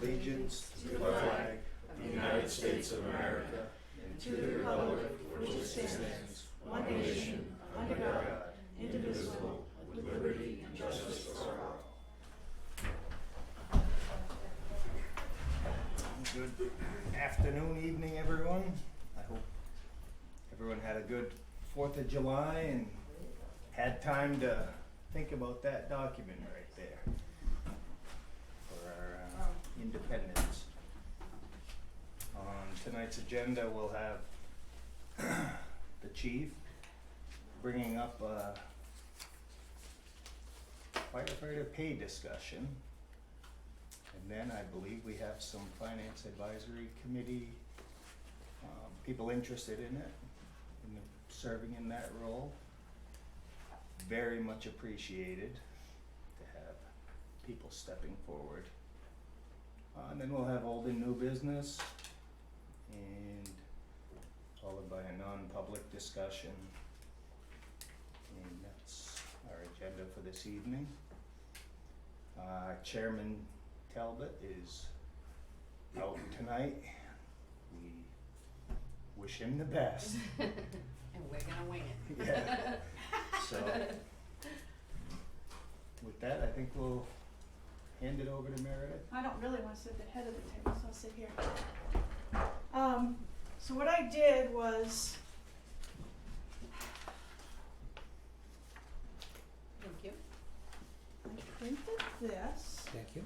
allegiance to the flag of the United States of America and to the republic for which it stands, one nation, under God, indivisible, with liberty and justice for all. Good afternoon, evening, everyone. I hope everyone had a good 4th of July and had time to think about that document right there for our independence. On tonight's agenda, we'll have the chief bringing up a firefighter pay discussion. And then I believe we have some finance advisory committee people interested in it, in serving in that role. Very much appreciated to have people stepping forward. And then we'll have old and new business, and followed by a non-public discussion. And that's our agenda for this evening. Chairman Talbot is out tonight. We wish him the best. And we're gonna wing it. Yeah. So, with that, I think we'll hand it over to Meredith. I don't really want to sit at the head of the table, so I'll sit here. So what I did was, Thank you. I printed this. Thank you.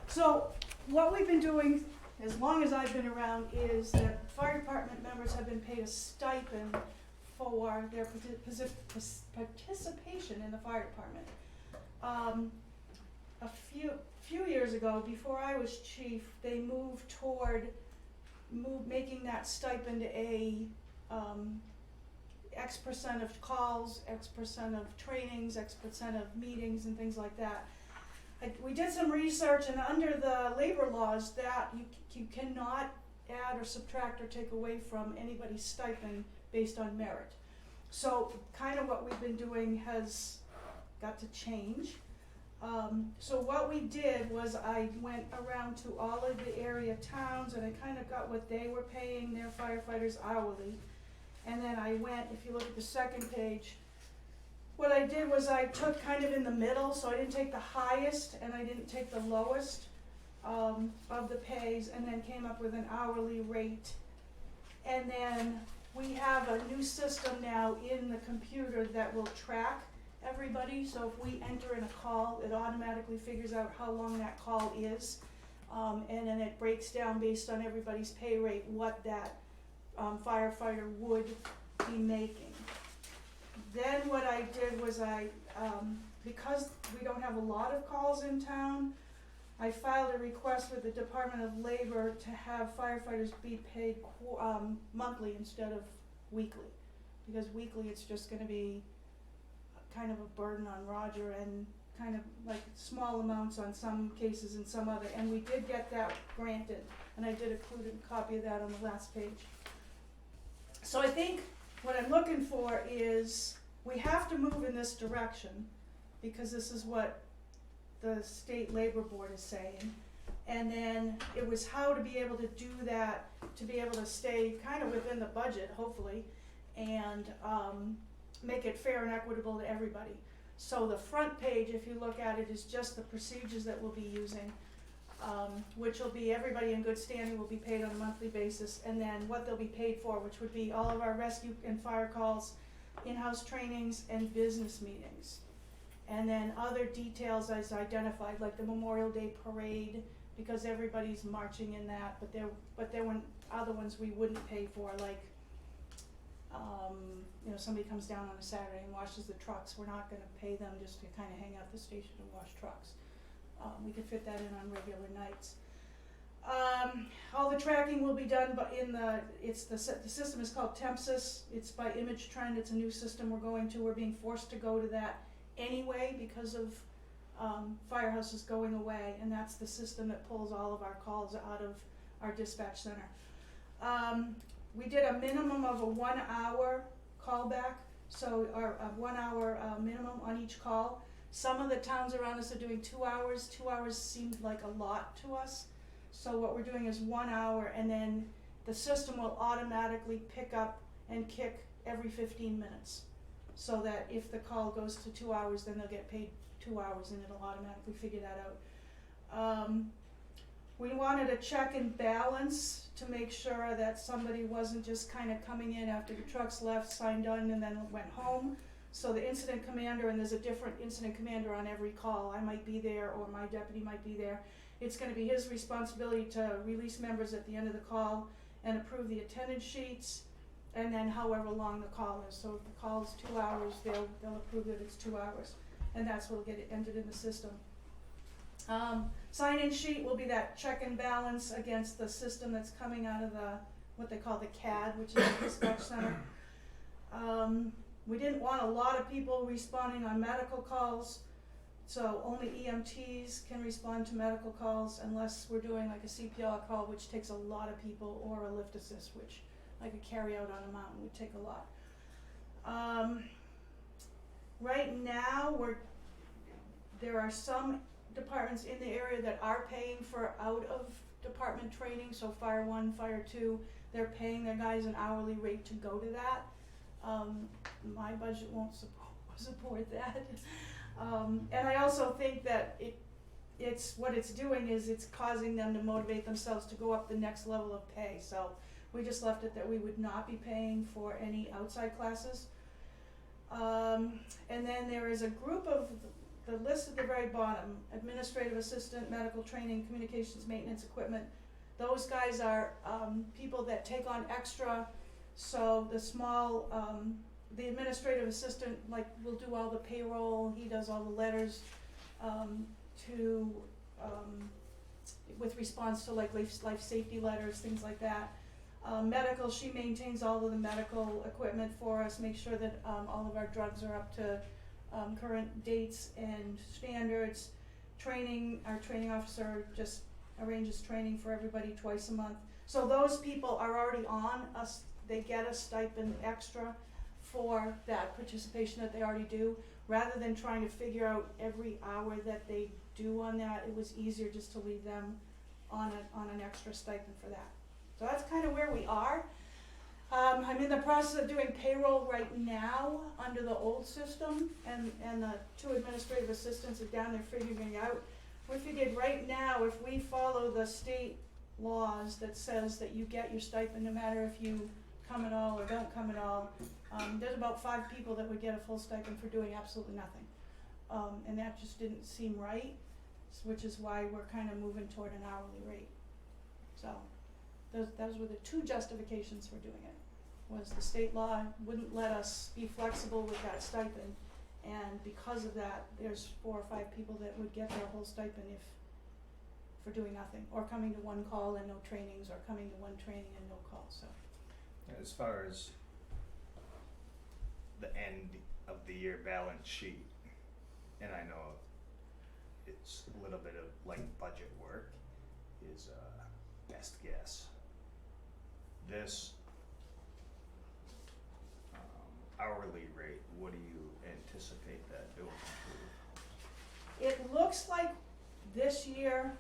So what we've been doing, as long as I've been around, is that fire department members have been paid a stipend for their participation in the fire department. A few years ago, before I was chief, they moved toward making that stipend a X percent of calls, X percent of trainings, X percent of meetings, and things like that. We did some research, and under the labor laws, that you cannot add or subtract or take away from anybody's stipend based on merit. So kind of what we've been doing has got to change. So what we did was I went around to all of the area towns, and I kind of got what they were paying their firefighters hourly. And then I went, if you look at the second page, what I did was I took kind of in the middle, so I didn't take the highest and I didn't take the lowest of the pays, and then came up with an hourly rate. And then we have a new system now in the computer that will track everybody. So if we enter in a call, it automatically figures out how long that call is, and then it breaks down based on everybody's pay rate what that firefighter would be making. Then what I did was because we don't have a lot of calls in town, I filed a request with the Department of Labor to have firefighters be paid monthly instead of weekly. Because weekly it's just gonna be kind of a burden on Roger, and kind of like small amounts on some cases and some other. And we did get that granted, and I did include a copy of that on the last page. So I think what I'm looking for is, we have to move in this direction, because this is what the state labor board is saying. And then it was how to be able to do that, to be able to stay kind of within the budget, hopefully, and make it fair and equitable to everybody. So the front page, if you look at it, is just the procedures that we'll be using, which will be everybody in good standing will be paid on a monthly basis, and then what they'll be paid for, which would be all of our rescue and fire calls, in-house trainings, and business meetings. And then other details as identified, like the Memorial Day parade, because everybody's marching in that, but there were other ones we wouldn't pay for, like somebody comes down on a Saturday and washes the trucks. We're not gonna pay them just to kind of hang out the station and wash trucks. We could fit that in on regular nights. All the tracking will be done, but the system is called Tempsys. It's by Image Trend. It's a new system we're going to. We're being forced to go to that anyway because of firehouses going away, and that's the system that pulls all of our calls out of our dispatch center. We did a minimum of a 1 hour callback, so our 1 hour minimum on each call. Some of the towns around us are doing 2 hours. 2 hours seemed like a lot to us. So what we're doing is 1 hour, and then the system will automatically pick up and kick every 15 minutes. So that if the call goes to 2 hours, then they'll get paid 2 hours, and it'll automatically figure that out. We wanted a check and balance to make sure that somebody wasn't just kind of coming in after the trucks left, signed on, and then went home. So the incident commander, and there's a different incident commander on every call. I might be there, or my deputy might be there. It's going to be his responsibility to release members at the end of the call and approve the attendance sheets, and then however long the call is. So if the call is 2 hours, they'll approve that it's 2 hours, and that's what'll get it entered in the system. Sign-in sheet will be that check and balance against the system that's coming out of what they call the CAD, which is the dispatch center. We didn't want a lot of people responding on medical calls, so only EMTs can respond to medical calls unless we're doing like a CPR call, which takes a lot of people, or a lift assist, which like a carry out on a mountain would take a lot. Right now, there are some departments in the area that are paying for out of department training, so Fire 1, Fire 2, they're paying their guys an hourly rate to go to that. My budget won't support that. And I also think that what it's doing is it's causing them to motivate themselves to go up the next level of pay. So we just left it that we would not be paying for any outside classes. And then there is a group of the list at the very bottom: administrative assistant, medical training, communications, maintenance, equipment. Those guys are people that take on extra. So the administrative assistant, like, will do all the payroll. He does all the letters with response to like life safety letters, things like that. Medical, she maintains all of the medical equipment for us, makes sure that all of our drugs are up to current dates and standards. Training, our training officer just arranges training for everybody twice a month. So those people are already on us. They get a stipend extra for that participation that they already do. Rather than trying to figure out every hour that they do on that, it was easier just to leave them on an extra stipend for that. So that's kind of where we are. I'm in the process of doing payroll right now under the old system, and the 2 administrative assistants are down there figuring it out. We figured right now, if we follow the state laws that says that you get your stipend no matter if you come at all or don't come at all, there's about 5 people that would get a full stipend for doing absolutely nothing. And that just didn't seem right, which is why we're kind of moving toward an hourly rate. So those were the 2 justifications for doing it. Was the state law wouldn't let us be flexible with that stipend, and because of that, there's 4 or 5 people that would get their whole stipend for doing nothing, or coming to 1 call and no trainings, or coming to 1 training and no call. So As far as the end of the year balance sheet, and I know it's a little bit of like budget work, is best guess. This hourly rate, what do you anticipate that it will improve? it looks like this year,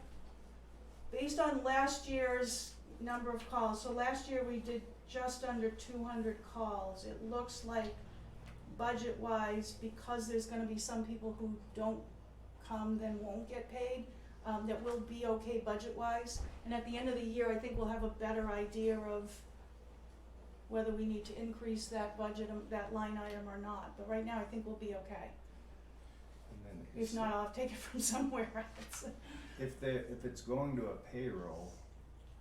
based on last year's number of calls, so last year we did just under 200 calls. It looks like budget-wise, because there's gonna be some people who don't come, then won't get paid, that will be okay budget-wise. And at the end of the year, I think we'll have a better idea of whether we need to increase that budget, that line item or not. But right now, I think we'll be okay. And then If not, I'll have to take it from somewhere else. if it's going to a payroll,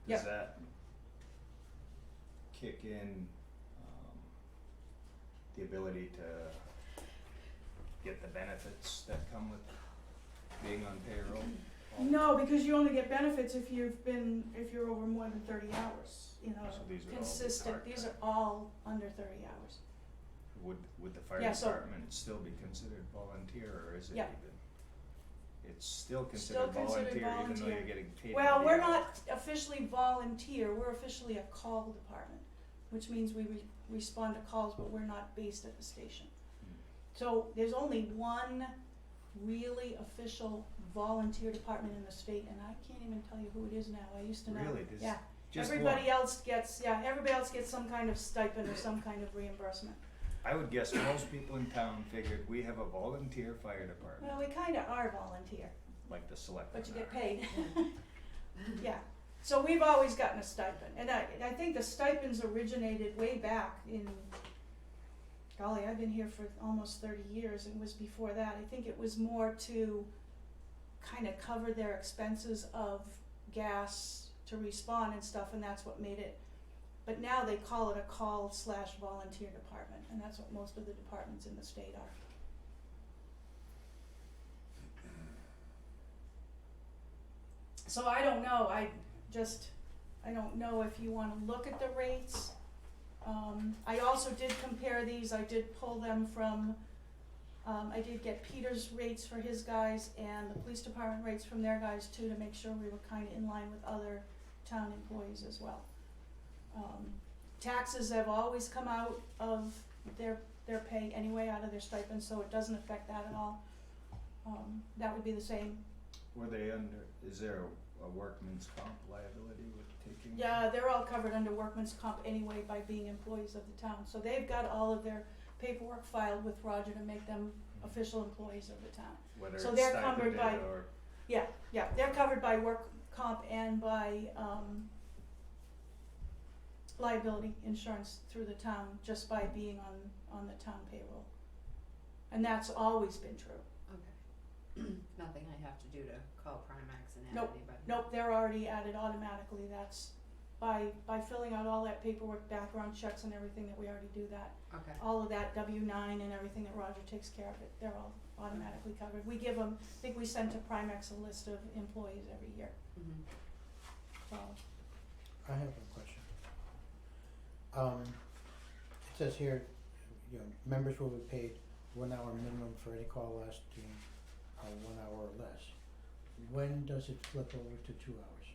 Yep. does that kick in the ability to get the benefits that come with being on payroll? No, because you only get benefits if you're over more than 30 hours, So these would all be consistent. These are part-time. all under 30 hours. Would the fire Yeah, so- department still be considered volunteer, or is it Yeah. even? It's still Still considered considered volunteer, even though volunteer. you're getting paid. Well, for we're the not hours. officially volunteer, we're officially a call department, which means we respond to calls, but we're not based at the station. Hmm. So there's only one really official volunteer department in the state, and I can't even tell you who it is now. I used to know. Really? Does Yeah. just Everybody one? else gets some kind of stipend or some kind of reimbursement. I would guess most people in town figured we have a volunteer fire department, Well, we kinda are volunteer, like the selectmen but you get are. paid. Yeah, so we've always gotten a stipend, and I think the stipends originated way back in, golly, I've been here for almost 30 years, and it was before that. I think it was more to kinda cover their expenses of gas to respawn and stuff, and that's what made it. But now they call it a call/volunteer department, and that's what most of the departments in the state are. So I don't know, I don't know if you wanna look at the rates. I also did compare these, I did pull them from, I did get Peter's rates for his guys and the police department rates from their guys too, to make sure we were kinda in line with other town employees as well. Taxes have always come out of their pay anyway, out of their stipend, so it doesn't affect that at all. That would be the same. Were they under, is there a workman's comp liability with taking? Yeah, they're all covered under workman's comp anyway by being employees of the town, so they've got all of their paperwork filed with Roger to make them official employees of the town. Whether so it's they're covered stipended by- or, Yeah, they're covered by work comp and by, liability insurance through the town, just by being on the town payroll. And that's always been true. Okay. Nothing I have to do to call Primax and add Nope. anybody? Nope, they're already added automatically, that's by filling out all that paperwork, background checks and everything, that we already do that. Okay. All of that W-9 and everything that Roger takes care of it, they're all automatically covered. We give them, I think we send to Primex a list of employees every year, Mm-hmm. so. I have a question. It says here, members will be paid 1 hour minimum for any call lasting 1 hour or less. When does it flip over to 2 hours?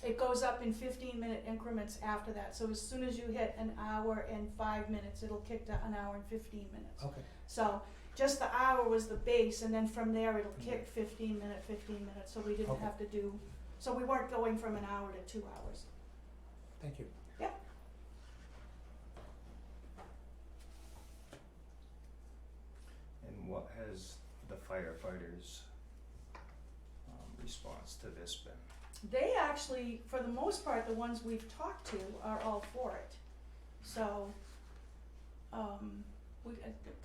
It goes up in 15-minute increments after that, so as soon as you hit an hour and 5 minutes, it'll kick to an hour and 15 minutes. Okay, So, just the hour was the base, and then from there it'll kick 15 minutes, so we didn't Okay. have to do, so we weren't going from an hour to 2 hours. thank you. Yep. and what has the firefighters' response to this been? They actually, for the most part, the ones we've talked to are all for it. So, a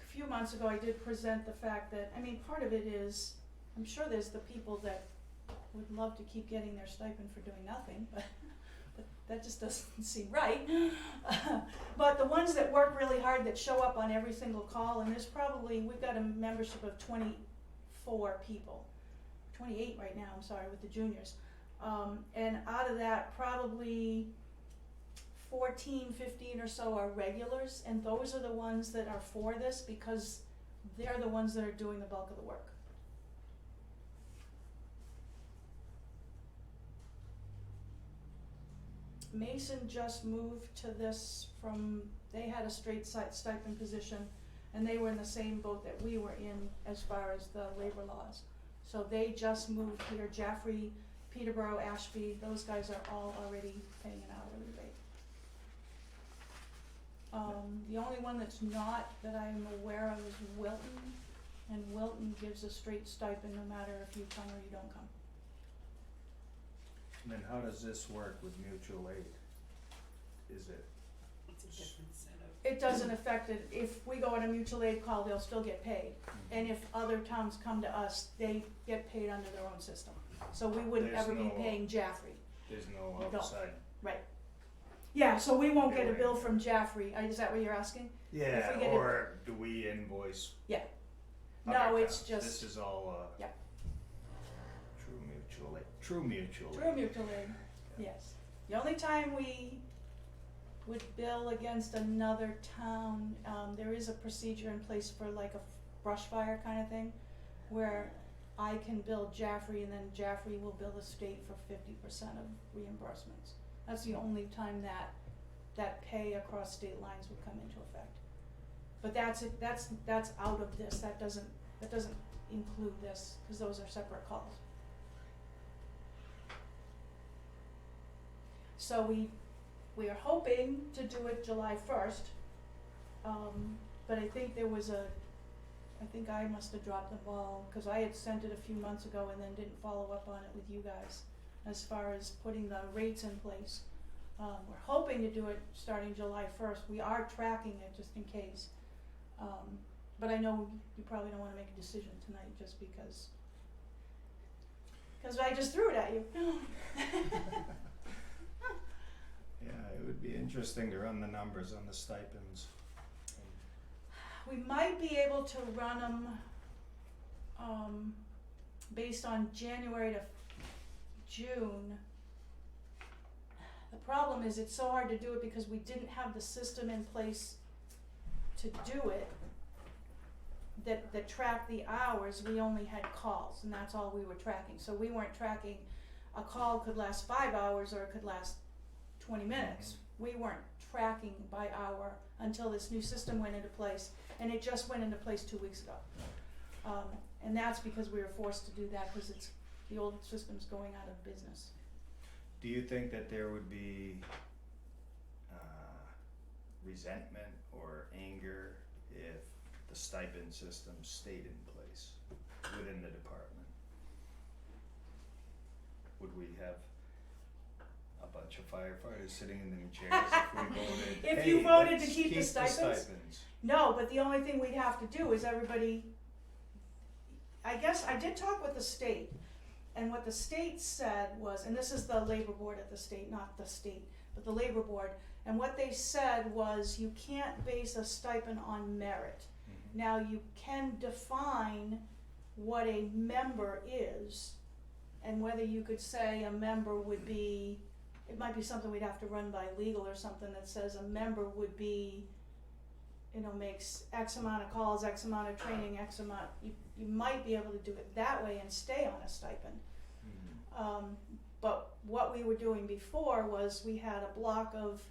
few months ago, I did present the fact that, I mean, part of it is, I'm sure there's the people that would love to keep getting their stipend for doing nothing, but that just doesn't seem right. But the ones that work really hard, that show up on every single call, and there's probably, we've got a membership of 24 people, 28 right now, I'm sorry, with the juniors. And out of that, probably 14, 15 or so are regulars, and those are the ones that are for this, because they're the ones that are doing the bulk of the work. Mason just moved to this from, they had a straight stipend position, and they were in the same boat that we were in as far as the labor laws. So they just moved here. Jaffrey, Peterborough, Ashby, those guys are all already paying an hourly rate. The only one that's not, that I'm aware of, is Wilton, and Wilton gives a straight stipend no matter if you come or you don't come. And then how does this work with mutual aid? Is it, It's a different setup. It doesn't affect it. If we go on a mutual aid call, they'll still get paid. And if other towns come to us, they get paid under their own system. So we wouldn't There's ever be no- paying Jaffrey. there's no don't. outside? Yeah, so we won't get a Billing. bill from Jaffrey. Is that what you're asking? Yeah, we get it- or do we invoice? Yeah. other No, it's towns? just. This is all, Yeah. true mutual aid, true mutual aid. True mutual aid, yes. The only time we would bill against another town, there is a procedure in place for like a brush fire kind of thing, where I can bill Jaffrey and then Jaffrey will bill the state for 50% of reimbursements. That's the only time that pay across state lines would come into effect. But that's out of this, that doesn't include this, cause those are separate calls. So we are hoping to do it July 1st, but I think I think I must have dropped the ball, cause I had sent it a few months ago and then didn't follow up on it with you guys as far as putting the rates in place. We're hoping to do it starting July 1st. We are tracking it just in case. But I know you probably don't wanna make a decision tonight just because I just threw it at you. Yeah, it would be interesting to run the numbers on the stipends. We might be able to run them, based on January to June. The problem is it's so hard to do it because we didn't have the system in place to do it that tracked the hours. We only had calls and that's all we were tracking. So we weren't tracking a call could last 5 hours or it could last 20 minutes. We weren't tracking by hour until this new system went into place, and it just went into place 2 weeks ago. And that's because we were forced to do that because the old system's going out of business. Do you think that there would be resentment or anger if the stipend system stayed in place within the department? Would we have a bunch of firefighters sitting in them chairs if we voted? If "Hey, you voted to let's keep the stipends?" No, but the only thing we'd have to do is I guess I did talk with the state, and what the state said was, and this is the labor board at the state, not the state, but the labor board, and what they said was you can't base a stipend on merit. Mm-hmm. Now you can define what a member is, and whether you could say a member would be, it might be something we'd have to run by legal or something that says a member would be, makes X amount of calls, X amount of training, X amount, you might be able to do it that way and stay on a stipend. Mm-hmm. But what we were doing before was we had a block of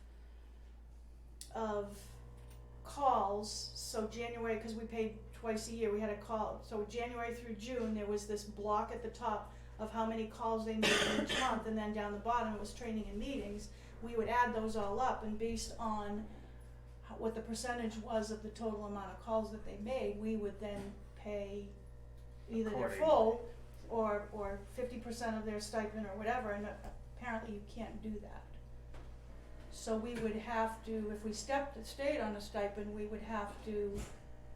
calls, so January, cause we paid twice a year, we had a call, so January through June, there was this block at the top of how many calls they made each month, and then down the bottom it was training and meetings. We would add those all up, and based on what the percentage was of the total amount of calls that they made, we would then pay either their full or 50% of their stipend or whatever, and apparently you can't do that. So we would have to, if we stayed on a stipend, we would have to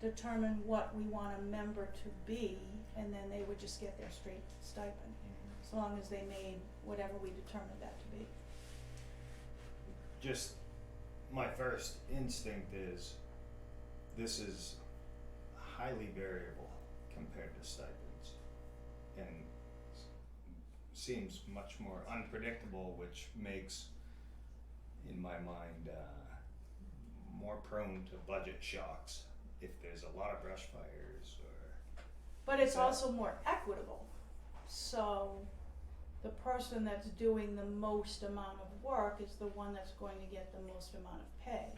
determine what we want a member to be, and then they would just get their straight stipend, as long as they made whatever we determined that to be. Just my first instinct is this is highly variable compared to stipends and seems much more unpredictable, which makes, in my mind, more prone to budget shocks if there's a lot of brush fires or. But it's also more equitable, so the person that's doing the most amount of work is the one that's going to get the most amount of pay.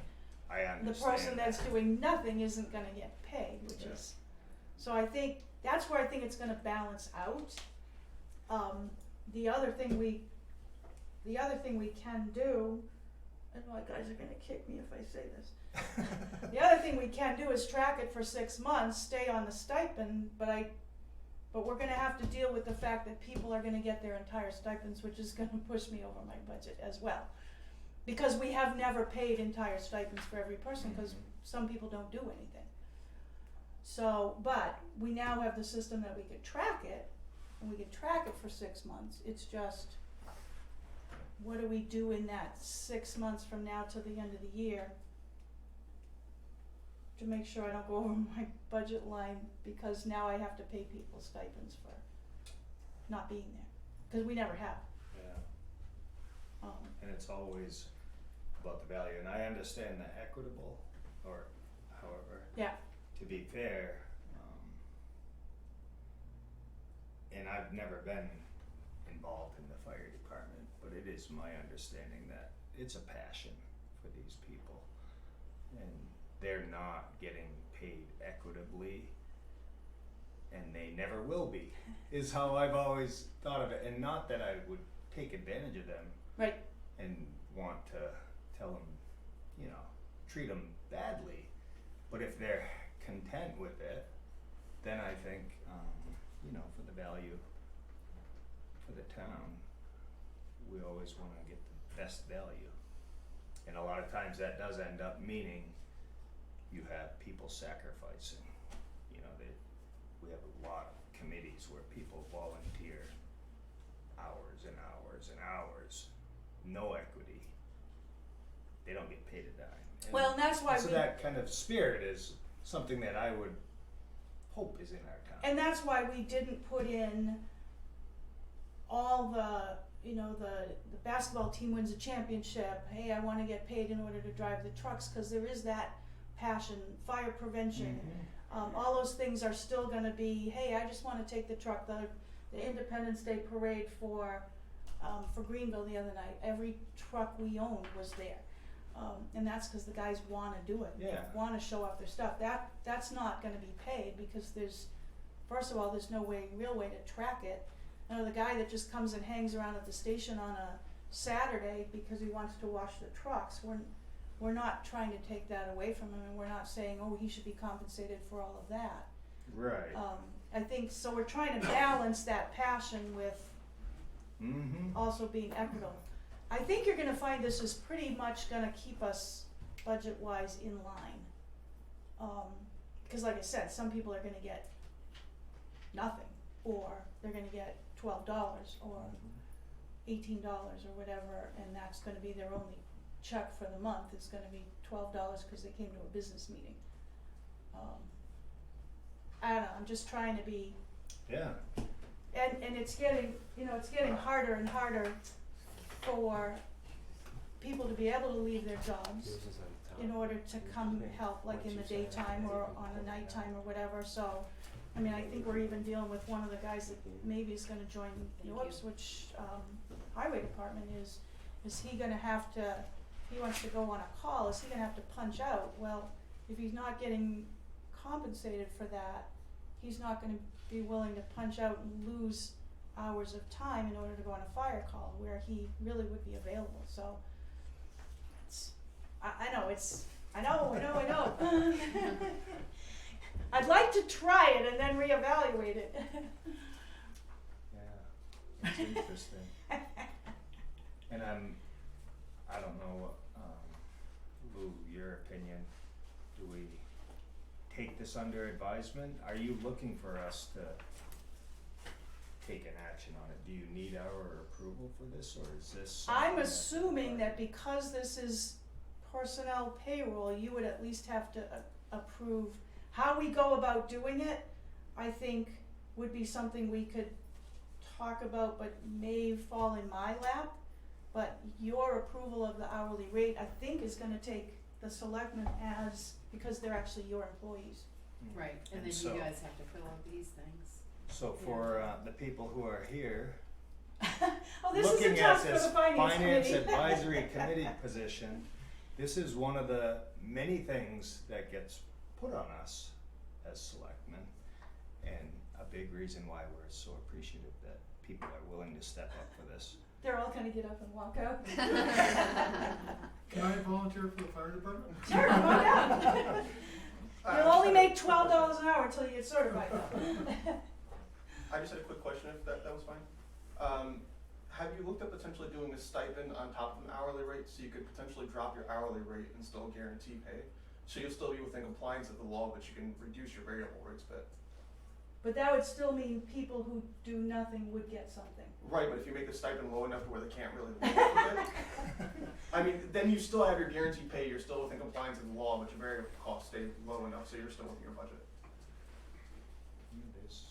I understand. The person that's doing nothing isn't gonna get paid, which is, so I think, that's where I think it's gonna balance out. The other thing we can do, and my guys are gonna kick me if I say this. The other thing we can do is track it for 6 months, stay on the stipend, but we're gonna have to deal with the fact that people are gonna get their entire stipends, which is gonna push me over my budget as well. Because we have never paid entire stipends for every person, because some people don't do anything. So, but we now have the system that we could track it, and we could track it for 6 months. It's just, what do we do in that 6 months from now till the end of the year to make sure I don't go over my budget line, because now I have to pay people stipends for not being there, because we never have. Yeah. And it's always about the value, and I understand the equitable, or however. Yeah. To be fair, and I've never been involved in the fire department, but it is my understanding that it's a passion for these people, and they're not getting paid equitably and they never will be, is how I've always thought of it. And not that I would take advantage of them Right. and want to tell them, you know, treat them badly. But if they're content with it, then I think, you know, for the value for the town, we always want to get the best value. And a lot of times that does end up meaning you have people sacrificing. You know, we have a lot of committees where people volunteer hours and hours and hours, no equity. They don't get paid a dime. And Well, and that's why so that kind of spirit is something that I would hope is in our town. and that's why we didn't put in all the, you know, the basketball team wins a championship, hey, I wanna get paid in order to drive the trucks, cause there is that passion, fire prevention, all those things are still gonna be, hey, I just wanna take the truck, the Independence Day parade for Greenville the other night, every truck we owned was there. And that's cause the guys wanna do it, they Yeah. wanna show off their stuff, that's not gonna be paid, because first of all, there's no real way to track it. You know, the guy that just comes and hangs around at the station on a Saturday because he wants to wash the trucks, we're not trying to take that away from him, and we're not saying, oh, he should be compensated for all of that. Right. I think, so we're trying to balance that passion with also being equitable. I think you're gonna find this is pretty much gonna keep us budget-wise in line. Cause like I said, some people are gonna get nothing, or they're gonna get $12 or $18 or whatever, and that's gonna be their only check for the month, it's gonna be $12 cause they came to a business meeting. I don't know, I'm just trying to be, Yeah. and it's getting, you know, it's getting harder and harder for people to be able to leave their jobs in order to come help, like in the daytime or on a nighttime or whatever, so, I mean, I think we're even dealing with one of the guys that maybe is gonna join the Ipswich, highway department is he gonna have to, he wants to go on a call, is he gonna have to punch out? Well, if he's not getting compensated for that, he's not gonna be willing to punch out and lose hours of time in order to go on a fire call where he really would be available, so it's, I know. I'd like to try it and then reevaluate it. Yeah, it's interesting. And I don't know, Lou, your opinion, do we take this under advisement? Are you looking for us to take an action on it? Do you need our approval for this, or is this I'm something assuming that because this is personnel payroll, you would at least have to approve. How we go about doing it, I think would be something we could talk about, but may fall in my lap. But your approval of the hourly rate, I think, is gonna take the selectmen as, because they're actually your employees. Right, and then so- you guys have to fill out these things. So for the people who are here, Oh, this is a looking at task for this the finance committee. advisory committee position, this is one of the many things that gets put on us as selectmen, and a big reason why we're so appreciative that people are willing to step up for this. They're all gonna get up and walk out. Can I volunteer for the fire department? Sure, come on down. You'll only make $12 an hour until you get certified though. I just had a quick question, if that was fine. Have you looked at potentially doing a stipend on top of an hourly rate, so you could potentially drop your hourly rate and still guarantee pay? So you'll still be within compliance of the law, but you can reduce your variable rates a bit. But that would still mean people who do nothing would get something. Right, but if you make the stipend low enough to where they can't really live off of it, I mean, then you still have your guaranteed pay, you're still within compliance of the law, but your variable costs stay low enough, so you're still within your budget. It is.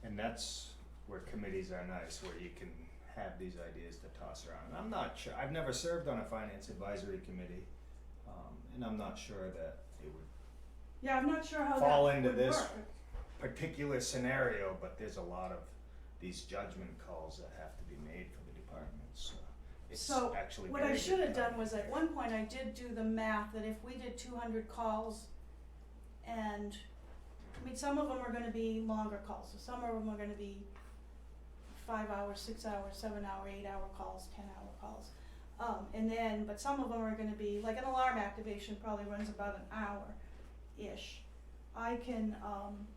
And that's where committees are nice, where you can have these ideas to toss around. And I'm not sure, I've never served on a finance advisory committee, and I'm not sure that it would Yeah, I'm not sure how fall that into would this work. particular scenario, but there's a lot of these judgment calls that have to be made for the departments, so it's So, actually what very I good should have done timing. was at one point I did do the math that if we did 200 calls and I mean, some of them are gonna be longer calls, so some of them are gonna be 5 hours, 6 hours, 7 hour, 8 hour calls, 10-hour calls. And then, but some of them are gonna be, like an alarm activation probably runs about an hour-ish. I can,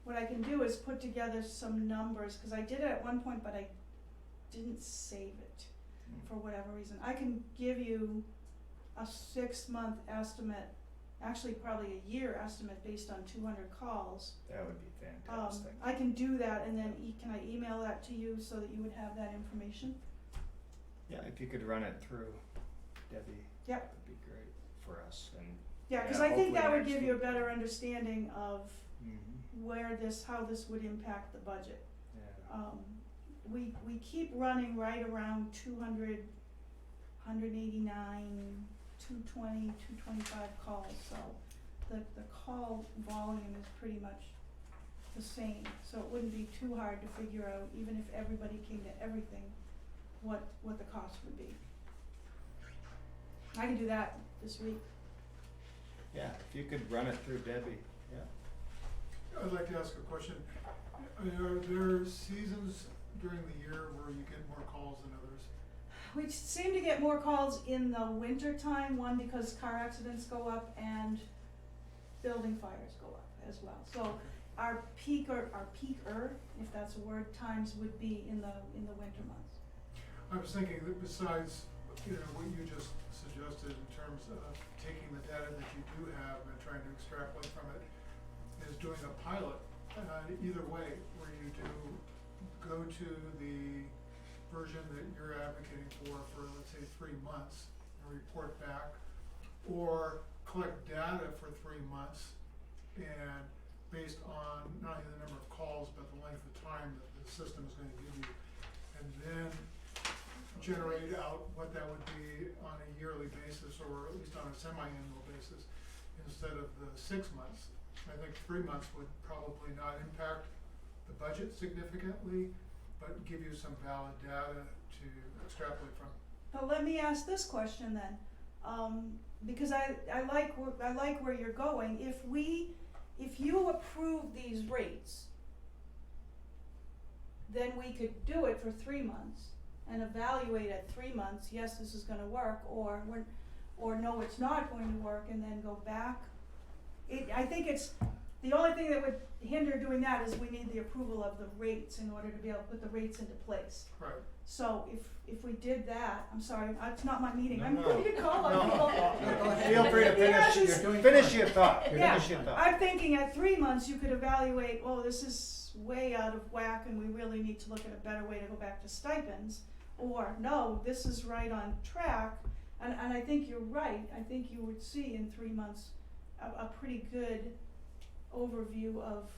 what I can do is put together some numbers, cause I did it at one point, but I didn't save it for whatever reason. I can give you a 6-month estimate, actually probably a year estimate based on 200 calls. That would be fantastic. I can do that, and then can I email that to you so that you would have that information? Yeah, if you could run it through Debbie. Yep. That would be great for us, and Yeah, cause Yeah, I think that hopefully would next give you a week. better understanding of mhm, how this would impact the budget. yeah, We keep running right around 200, 189, 220, 225 calls, so the call volume is pretty much the same, so it wouldn't be too hard to figure out, even if everybody came to everything, what the cost would be. I can do that this week. yeah, if you could run it through Debbie, yeah. I'd like to ask a question. Are there seasons during the year where you get more calls than others? We seem to get more calls in the winter time, one because car accidents go up and building fires go up as well. So our peaker, if that's a word, times would be in the winter months. I was thinking that besides, what you just suggested in terms of taking the data that you do have and trying to extrapolate from it, is doing a pilot, either way, where you do go to the version that you're advocating for let's say 3 months and report back, or collect data for 3 months and based on not only the number of calls but the length of time that the system is going to give you, and then generate out what that would be on a yearly basis or at least on a semi-annual basis instead of the 6 months. I think 3 months would probably not impact the budget significantly, but give you some valid data to extrapolate from. But let me ask this question then, because I like where you're going. If you approve these rates, then we could do it for 3 months and evaluate at 3 months, yes, this is gonna work, or no, it's not going to work, and then go back. I think it's, the only thing that would hinder doing that is we need the approval of the rates in order to be able to put the rates into place. Right. So if we did that, I'm sorry, it's not my meeting, No, I'm no. going to call on No, people. go ahead. Feel free to Yeah, finish, just- You're doing finish fine. your thought, Yeah. finish your thought. I'm thinking at 3 months, you could evaluate, oh, this is way out of whack and we really need to look at a better way to go back to stipends. Or, no, this is right on track, and I think you're right, I think you would see in 3 months a pretty good overview of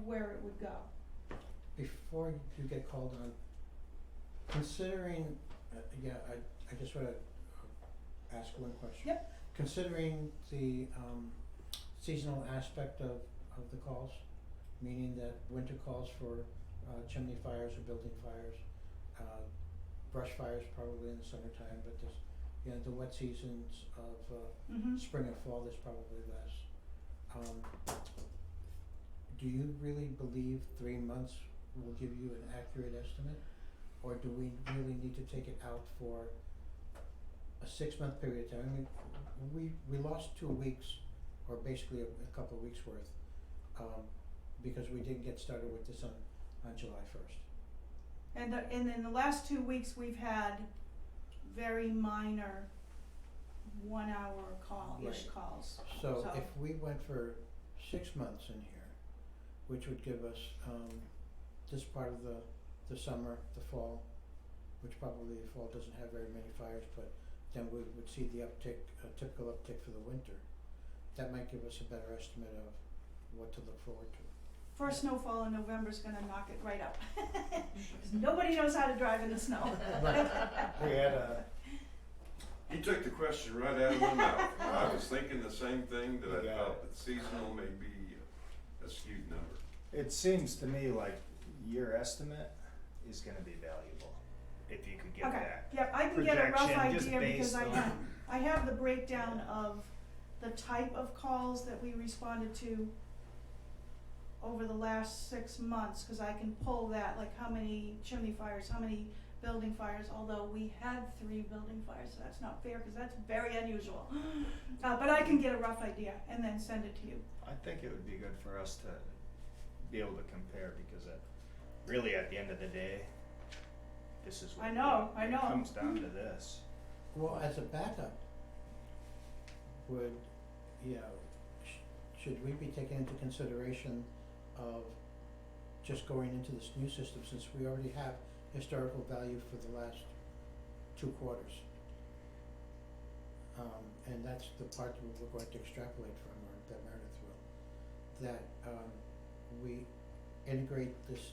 where it would go. Before you get called on, considering, I just wanna ask one question. Yep. Considering the seasonal aspect of the calls, meaning that winter calls for chimney fires or building fires, brush fires probably in the summertime, but there's, the wet seasons of spring and fall, there's probably less. Do you really believe 3 months will give you an accurate estimate? Or do we really need to take it out for a 6-month period of time? I mean, we lost 2 weeks, or basically a couple of weeks worth, because we didn't get started with this on July 1st. And in the last 2 weeks, we've had very minor 1 hour call-ish Right. calls. So if we went for 6 months in here, which would give us this part of the summer, the fall, which probably the fall doesn't have very many fires, but then we would see the uptick, a typical uptick for the winter. That might give us a better estimate of what to look forward to. First snowfall in November's gonna knock it right up. 'Cause nobody knows how to drive in the snow. We had a, You took the question right out of my mouth. I was thinking the same thing, that I Yeah. felt that seasonal may be a skewed number. it seems to me like your estimate is gonna be valuable, if you could get Okay, that. yep, I can get a rough Projection, just idea because based I have the breakdown Yeah. of the type of calls that we responded to over the last 6 months, cause I can pull that, like how many chimney fires, how many building fires, although we had 3 building fires, so that's not fair, cause that's very unusual. But I can get a rough idea and then send it to you. I think it would be good for us to be able to compare, because really at the end of the day, this is what I know. it comes down to this. Well, as a backup, would, you know, should we be taking into consideration of just going into this new system, since we already have historical value for the last 2 quarters? And that's the part that we're going to extrapolate from, or that Meredith will, that we integrate this,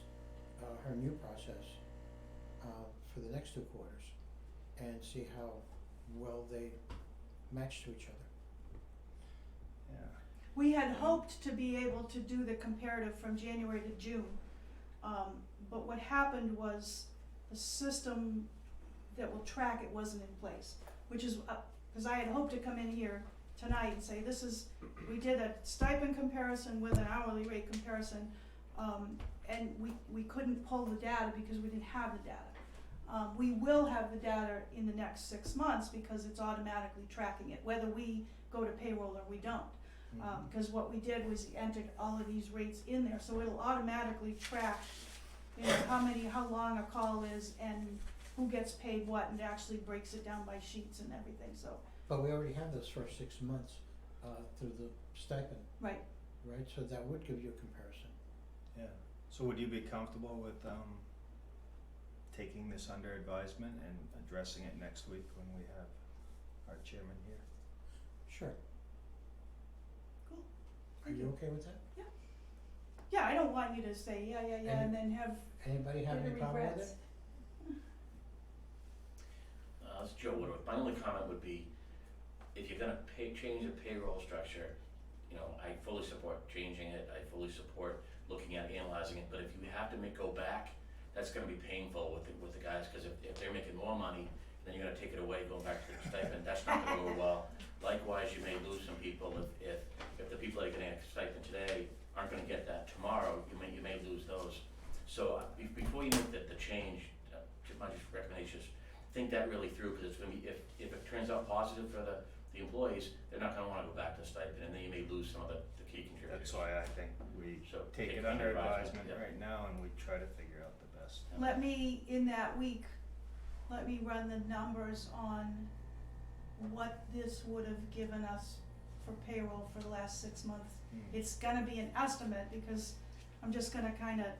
her new process for the next 2 quarters and see how well they match to each other. Yeah. We had hoped to be able to do the comparative from January to June, but what happened was the system that will track it wasn't in place, which is, cause I had hoped to come in here tonight and say, we did a stipend comparison with an hourly rate comparison, and we couldn't pull the data because we didn't have the data. We will have the data in the next 6 months because it's automatically tracking it, whether we go to payroll or we don't. Cause what we did was entered all of these rates in there, so it'll automatically track, you know, how long a call is and who gets paid what, and actually breaks it down by sheets and everything, so, But we already have those first 6 months through the stipend, right. right? So that would give you a comparison. Yeah. So would you be comfortable with taking this under advisement and addressing it next week when we have our chairman here? Sure. Cool. Are you okay with that? Yeah, I don't want you to say, yeah, and then have Anybody have any bitter problem with regrets. it? It's Joe Woodward. My only comment would be, if you're gonna change the payroll structure, you know, I fully support changing it, I fully support looking at analyzing it, but if you have to go back, that's gonna be painful with the guys, cause if they're making more money, then you're gonna take it away, going back to the stipend, that's not gonna go well. Likewise, you may lose some people if the people that are getting a stipend today aren't gonna get that tomorrow, you may lose those. So before you make the change, my recommendation is think that really through, because it's gonna be, if it turns out positive for the employees, they're not gonna wanna go back to stipend, and then you may lose some of the key contributors. That's why I think we So take it it under advisement, advisement yeah. right now, and we try to figure out the best. Let me, in that week, let me run the numbers on what this would have given us for payroll for the last 6 months. It's gonna be an estimate, because I'm just gonna kinda,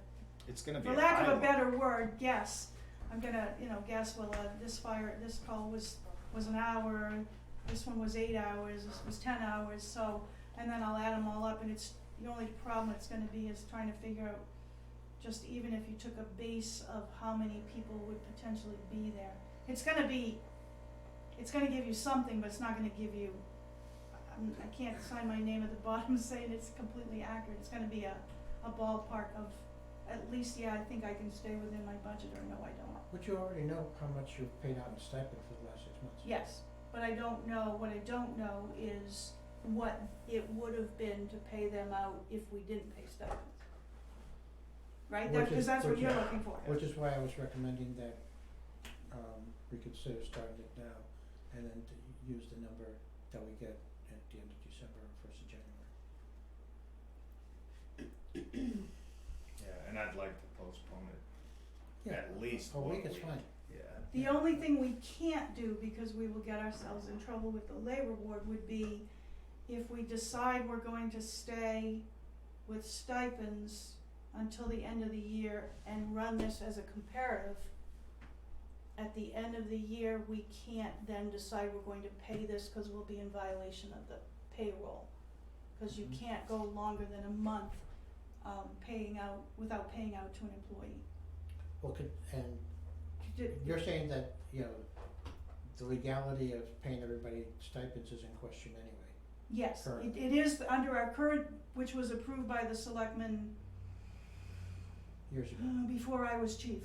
It's gonna be for a lack of a highlight. better word, guess. I'm gonna, guess, well, this call was an hour, this one was 8 hours, this was 10 hours, so, and then I'll add them all up, and it's, the only problem it's gonna be is trying to figure out, just even if you took a base of how many people would potentially be there. It's gonna give you something, but it's not gonna give you, I can't sign my name at the bottom saying it's completely accurate. It's gonna be a ballpark of, at least, yeah, I think I can stay within my budget, or no, I don't. But you already know how much you've paid out in stipend for the last 6 months. Yes, but what I don't know is what it would have been to pay them out if we didn't pay stipends. Right, because that's what you're looking for. Which is why I was recommending that we consider starting it now, and then to use the number that we get at the end of December or 1st of January. Yeah, and I'd like to postpone it Yeah, at least a 1 week is fine. Yeah. The only thing we can't do, because we will get ourselves in trouble with the labor board, would be if we decide we're going to stay with stipends until the end of the year and run this as a comparative. At the end of the year, we can't then decide we're going to pay this, cause we'll be in violation of the payroll. Cause you can't go longer than a month, without paying out to an employee. Well, you're saying that, the legality of paying everybody stipends is in question anyway. Yes, Current. it is under our current, which was approved by the selectmen Years ago. before I was chief.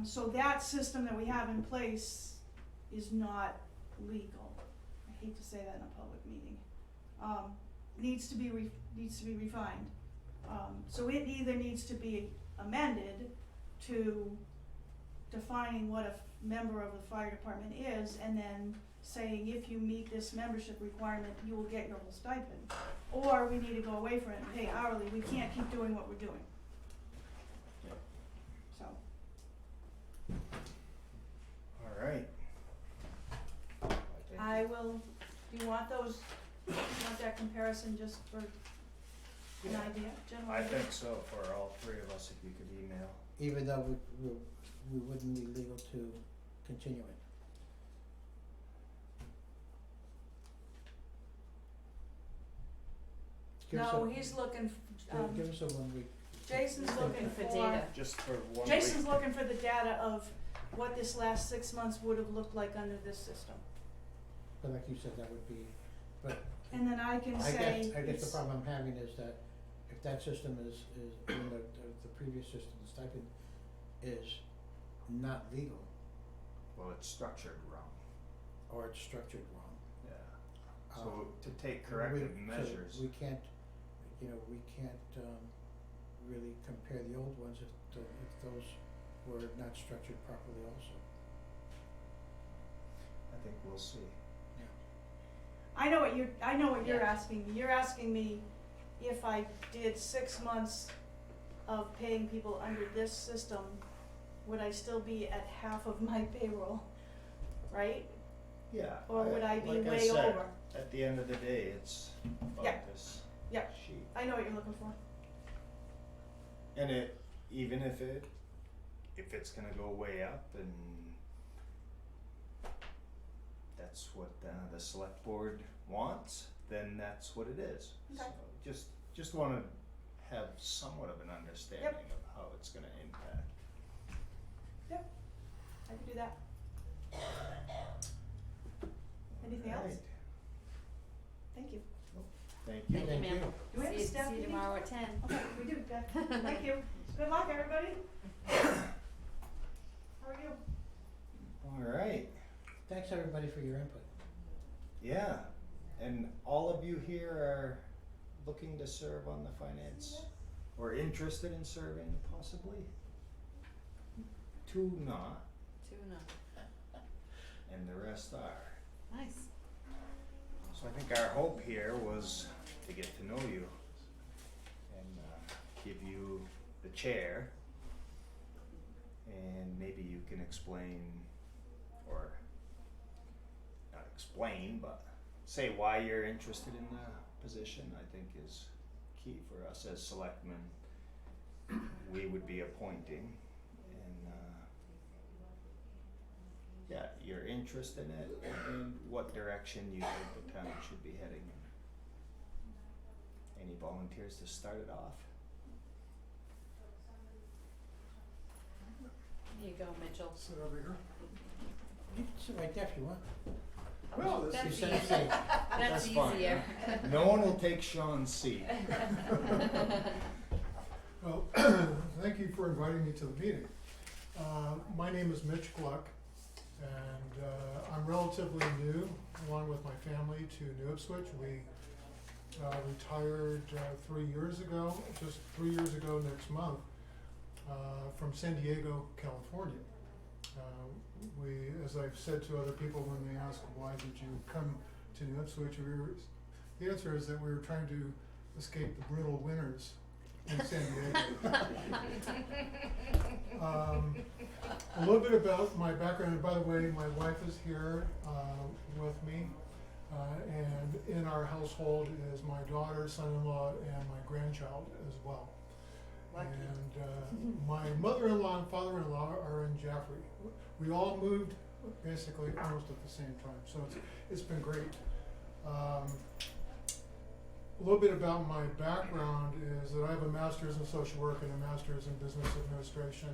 So that system that we have in place is not legal. I hate to say that in a public meeting. Needs to be refined. So it either needs to be amended to defining what a member of the fire department is, and then saying if you meet this membership requirement, you will get your whole stipend. Or we need to go away from it and pay hourly, we can't keep doing what we're doing. Yep. So, Alright. I will, do you want those, you want that comparison just for an Yeah. idea, general I idea? think so, for all three of us, if you could email. Even though we wouldn't be legal to continue it. Give us No, a- he's looking, Give us a 1 week. Jason's looking For for, data. Just for 1 week. Jason's looking for the data of what this last 6 months would have looked like under this system. But like you said, that would be, but And then I can I say guess it's, the problem I'm having is that if that system is in the previous system, the stipend is not legal Well, it's structured wrong, or it's structured wrong. yeah. So Um, to take corrective so measures. we can't, we can't really compare the old ones if those were not structured properly also. I think we'll see. I know what you're Yeah. asking me. You're asking me if I did 6 months of paying people under this system, would I still be at half of my payroll, right? Yeah. Or would I be like I way said, over? At the end of the day, it's about Yeah. this Yeah. sheet. I know what you're looking for. And even if it's gonna go way up and that's what the select board wants, then that's what it is. Okay. So just wanna have somewhat of an understanding of how it's gonna impact. I can do that. Anything else? Alright. Thank you. Thank you. Thank you, ma'am. Do we have a staff See you meeting tomorrow at 10. Okay, we do, Beth. Thank you. Good luck, everybody. How are you? Alright, Thanks everybody for your input. yeah, and all of you here are looking to serve on the finance, or interested in serving possibly? 2 not, 2 no. and the rest are. Nice. So I think our hope here was to get to know you and give you the chair, and maybe you can explain, or not explain, but say why you're interested in the position. I think is key for us as selectmen. We would be appointing, and yeah, your interest in it and what direction you think the town should be heading in. Any volunteers to start it off? Here you go, Mitchell. Sit over here. You can sit right there if you want. Well, this That's You said easy. say, That's fine, easier. No one will take Sean's seat. Well, thank you for inviting me to the meeting. My name is Mitch Gluck, and I'm relatively new, along with my family, to New Ipswich. We retired 3 years ago, just 3 years ago next month, from San Diego, California. We, as I've said to other people when they ask why did you come to New Ipswich, the answer is that we were trying to escape the brutal winters in San Diego. A little bit about my background, and by the way, my wife is here with me, and in our household is my daughter, son-in-law, and my grandchild as well. Lucky. And my mother-in-law and father-in-law are in Jaffrey. We all moved basically almost at the same time, so it's been great. A little bit about my background is that I have a master's in social work and a master's in business administration,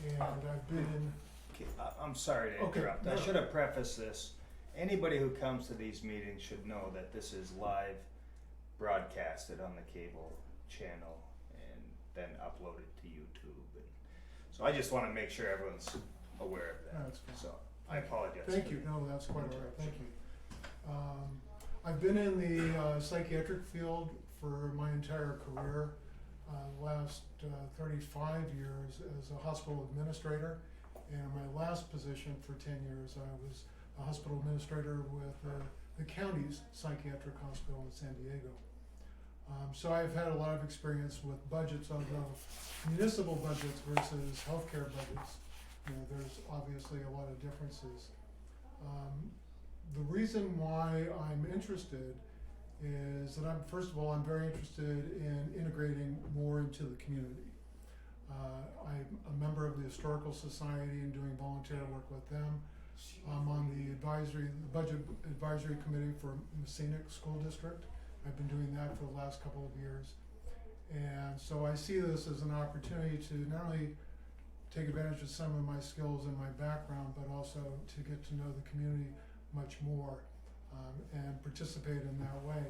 and I've been in. Okay, I'm sorry to Okay, interrupt. I no. should have prefaced this. Anybody who comes to these meetings should know that this is live broadcasted on the cable channel and then uploaded to YouTube. And so I just want to make sure everyone's aware of that. That's fine. So I apologize. Thank you, no, that's quite all right, thank you. I've been in the psychiatric field for my entire career. last 35 years as a hospital administrator. And in my last position for 10 years, I was a hospital administrator with the county's psychiatric hospital in San Diego. So I've had a lot of experience with budgets, although municipal budgets versus healthcare budgets, you know, there's obviously a lot of differences. The reason why I'm interested is that first of all, I'm very interested in integrating more into the community. I'm a member of the Historical Society and doing volunteer work with them. I'm on the budget advisory committee for Messinic School District. I've been doing that for the last couple of years. And so I see this as an opportunity to not only take advantage of some of my skills and my background, but also to get to know the community much more and participate in that way.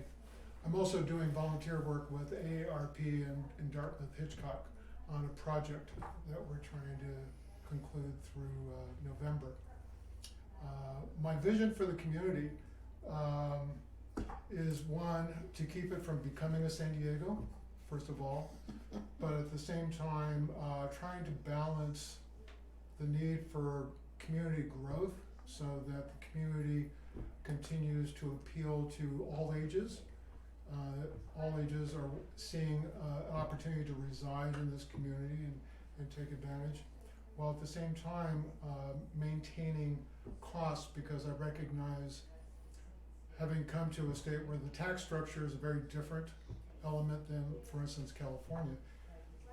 I'm also doing volunteer work with AARP in Dartmouth Hitchcock on a project that we're trying to conclude through November. My vision for the community is one, to keep it from becoming a San Diego, first of all, but at the same time trying to balance the need for community growth so that the community continues to appeal to all ages. All ages are seeing an opportunity to reside in this community and take advantage, while at the same time maintaining costs, because I recognize, having come to a state where the tax structure is a very different element than, for instance, California,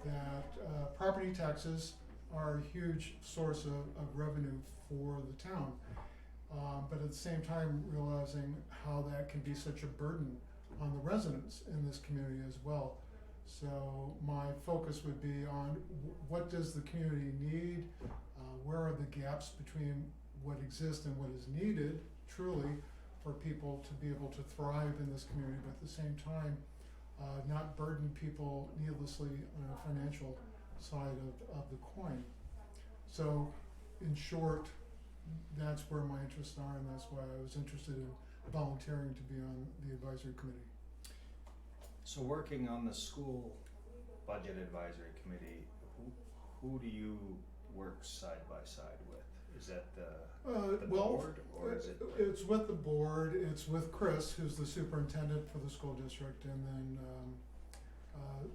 that property taxes are a huge source of revenue for the town. But at the same time realizing how that can be such a burden on the residents in this community as well. So my focus would be on what does the community need, where are the gaps between what exists and what is needed truly for people to be able to thrive in this community, but at the same time not burden people needlessly on a financial side of the coin. So in short, that's where my interests are, and that's why I was interested in volunteering to be on the advisory committee. So working on the school budget advisory committee, who do you work side by side with? Is that the board, or is it? It's with the board, it's with Chris, who's the superintendent for the school district, and then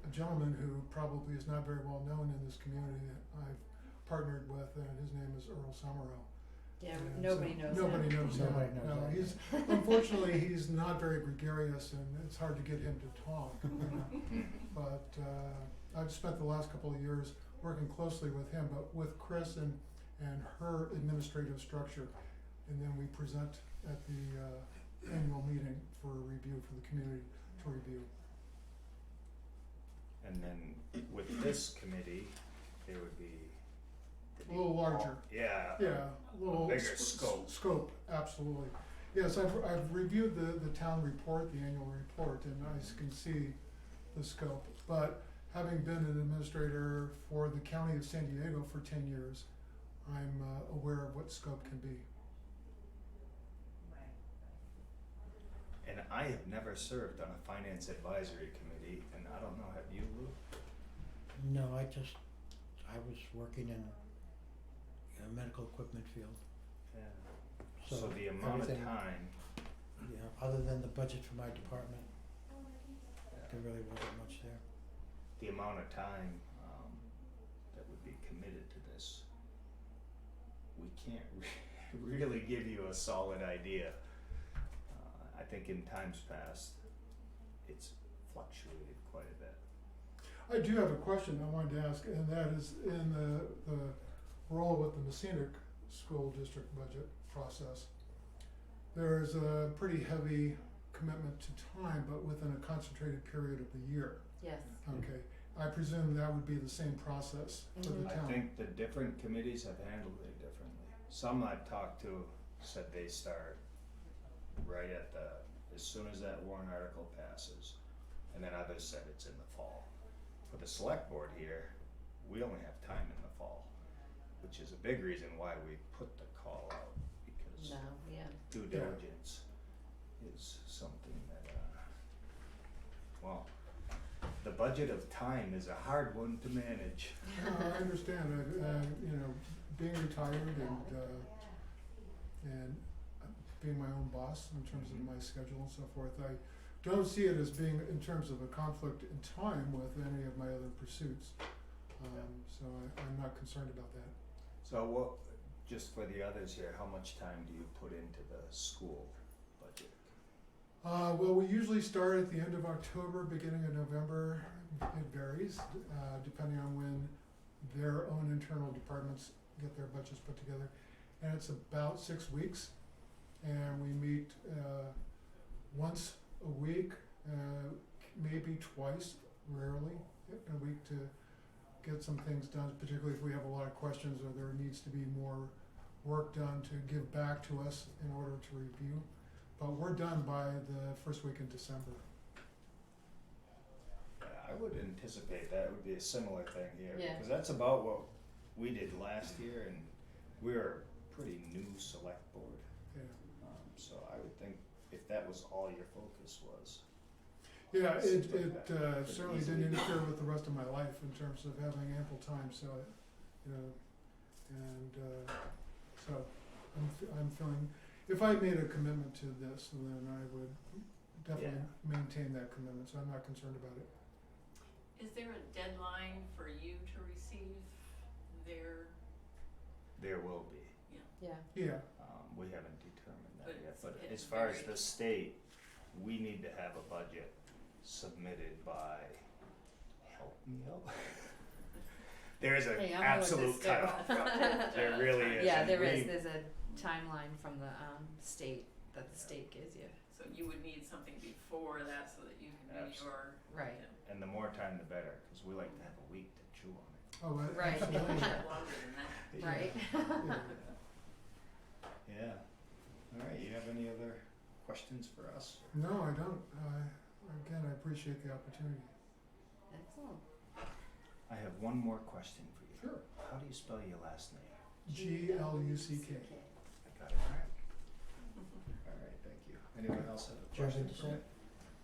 a gentleman who probably is not very well known in this community that I've partnered with, and his name is Earl Summerall. Yeah, And nobody so knows Nobody him. knows him. Nobody knows No, that. he's, unfortunately, he's not very gregarious, and it's hard to get him to talk, you know. But I've spent the last couple of years working closely with him, but with Chris and her administrative structure, and then we present at the annual meeting for a review for the community to review. And then with this committee, there would be. A little larger. Yeah. Yeah, a little bigger scope. Scope, absolutely. Yes, I've reviewed the town report, the annual report, and I can see the scope. But having been an administrator for the county of San Diego for 10 years, I'm aware of what scope can be. And I have never served on a finance advisory committee, and I don't know, have you, Lou? No, I was working in a medical equipment field, Yeah. so So the amount of everything, time, you know, other than the budget for my department, yeah, there really wasn't much there. the amount of time that would be committed to this, we can't really give you a solid idea. I think in times past, it's fluctuated quite a bit. I do have a question I wanted to ask, and that is in the role with the Messinic School District budget process. There is a pretty heavy commitment to time, but within a concentrated period of the year. Yes. Okay, I presume that would be the same process for the Mhm. town. I think the different committees have handled it differently. Some I've talked to said they start right at as soon as that warrant article passes, and then others said it's in the fall. For the select board here, we only have time in the fall, which is a big reason why we put the call out, because No, yeah. due Yeah. diligence is something that, well, the budget of time is a hard one to manage. I understand, you know, being retired and being my own boss in terms of my schedule and so forth, I don't see it as being in terms of a conflict in time with any of my other pursuits. So I'm not concerned about that. So what, just for the others here, how much time do you put into the school budget? Well, we usually start at the end of October, beginning of November. It varies, depending on when their own internal departments get their budgets put together. And it's about 6 weeks. And we meet once a week, maybe twice, rarely, a week to get some things done, particularly if we have a lot of questions or there needs to be more work done to give back to us in order to review. But we're done by the first week in December. I would anticipate that would be a similar thing here, Yeah. because that's about what we did last year, and we're a pretty new select board. Yeah. So I would think if that was all your focus was. Yeah, it Could certainly easily didn't be. interfere with the rest of my life in terms of having ample time, so, you know, and, so I'm feeling, if I made a commitment to this, then I would definitely maintain that commitment, so I'm not concerned about it. Is there a deadline for you to receive their, There will be. Yeah, Yeah, We haven't determined that But yet, but it's as far as very- the state, we need to have a budget submitted by, help me out. There is an Hey, I'm going with absolute this too. cutoff. There really is. yeah, and there is, we- there's a timeline from the, state, that the state gives you, so you would need something before that so that you can do your. right, And the more time the better, cause we like to have a week to chew on it. oh, Right. absolutely. Longer than that. right? Yeah. Alright, you have any other questions for us? No, I don't, again, I appreciate the opportunity. Excellent. I have one more question for you. Sure. How do you spell your last name? GLUCK. I got it right. Alright, thank you. Anyone else have a question German for me? descent?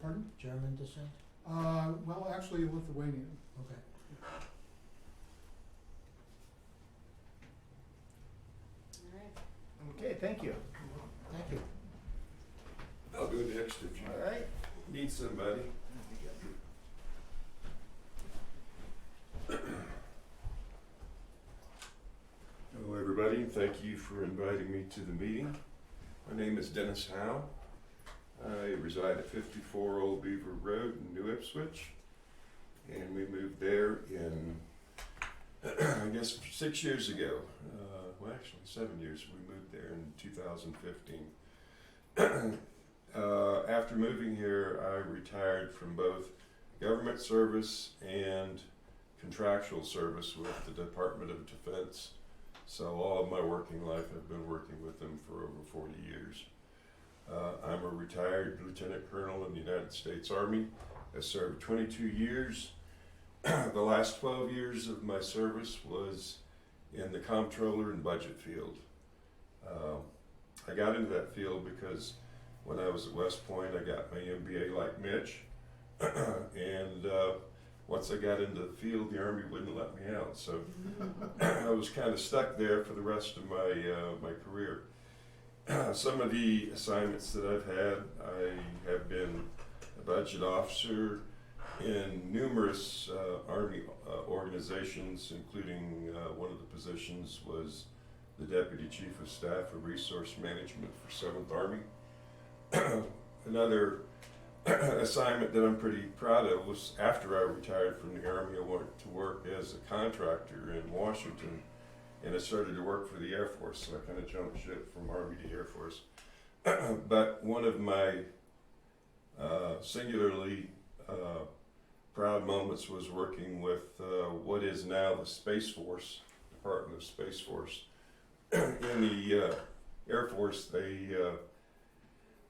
Pardon? German descent? Well, actually Lithuanian. Okay. Alright, Okay, thank you. Thank you. I'll go next if you Alright. need somebody. Hello, everybody, and thank you for inviting me to the meeting. My name is Dennis Howe. I reside at 54 Old Beaver Road in New Ipswich, and we moved there in, I guess, 6 years ago. Well, actually, 7 years. We moved there in 2015. After moving here, I retired from both government service and contractual service with the Department of Defense. So all of my working life, I've been working with them for over 40 years. I'm a retired lieutenant colonel in the United States Army. I served 22 years. The last 12 years of my service was in the comptroller and budget field. I got into that field because when I was at West Point, I got my MBA like Mitch. And once I got into the field, the Army wouldn't let me out. So I was kind of stuck there for the rest of my my career. Some of the assignments that I've had, I have been a budget officer in numerous Army organizations, including one of the positions was the Deputy Chief of Staff of Resource Management for 7th Army. Another assignment that I'm pretty proud of was after I retired from the Army, I went to work as a contractor in Washington, and I started to work for the Air Force, so I kind of jumped ship from Army to Air Force. But one of my singularly proud moments was working with what is now the Space Force, Department of Space Force. In the Air Force, they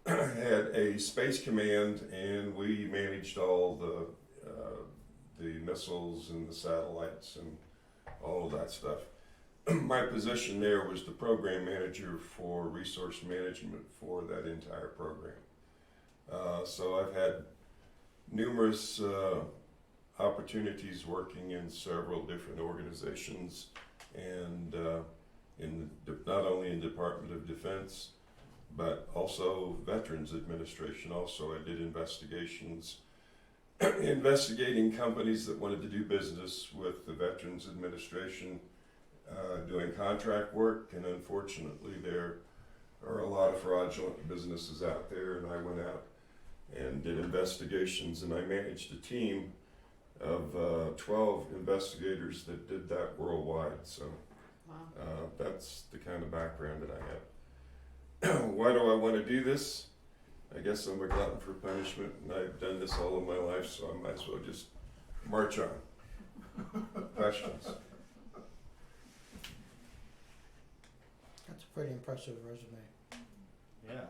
had a space command, and we managed all the missiles and the satellites and all of that stuff. My position there was the program manager for resource management for that entire program. So I've had numerous opportunities working in several different organizations and not only in Department of Defense, but also Veterans Administration. Also, I did investigations, investigating companies that wanted to do business with the Veterans Administration, doing contract work, and unfortunately there are a lot of fraudulent businesses out there, and I went out and did investigations, and I managed a team of 12 investigators that did that worldwide. So Wow. that's the kind of background that I have. Why do I want to do this? I guess I'm a glutton for punishment, and I've done this all of my life, so I might as well just march on. Questions? That's a pretty impressive resume. Yeah.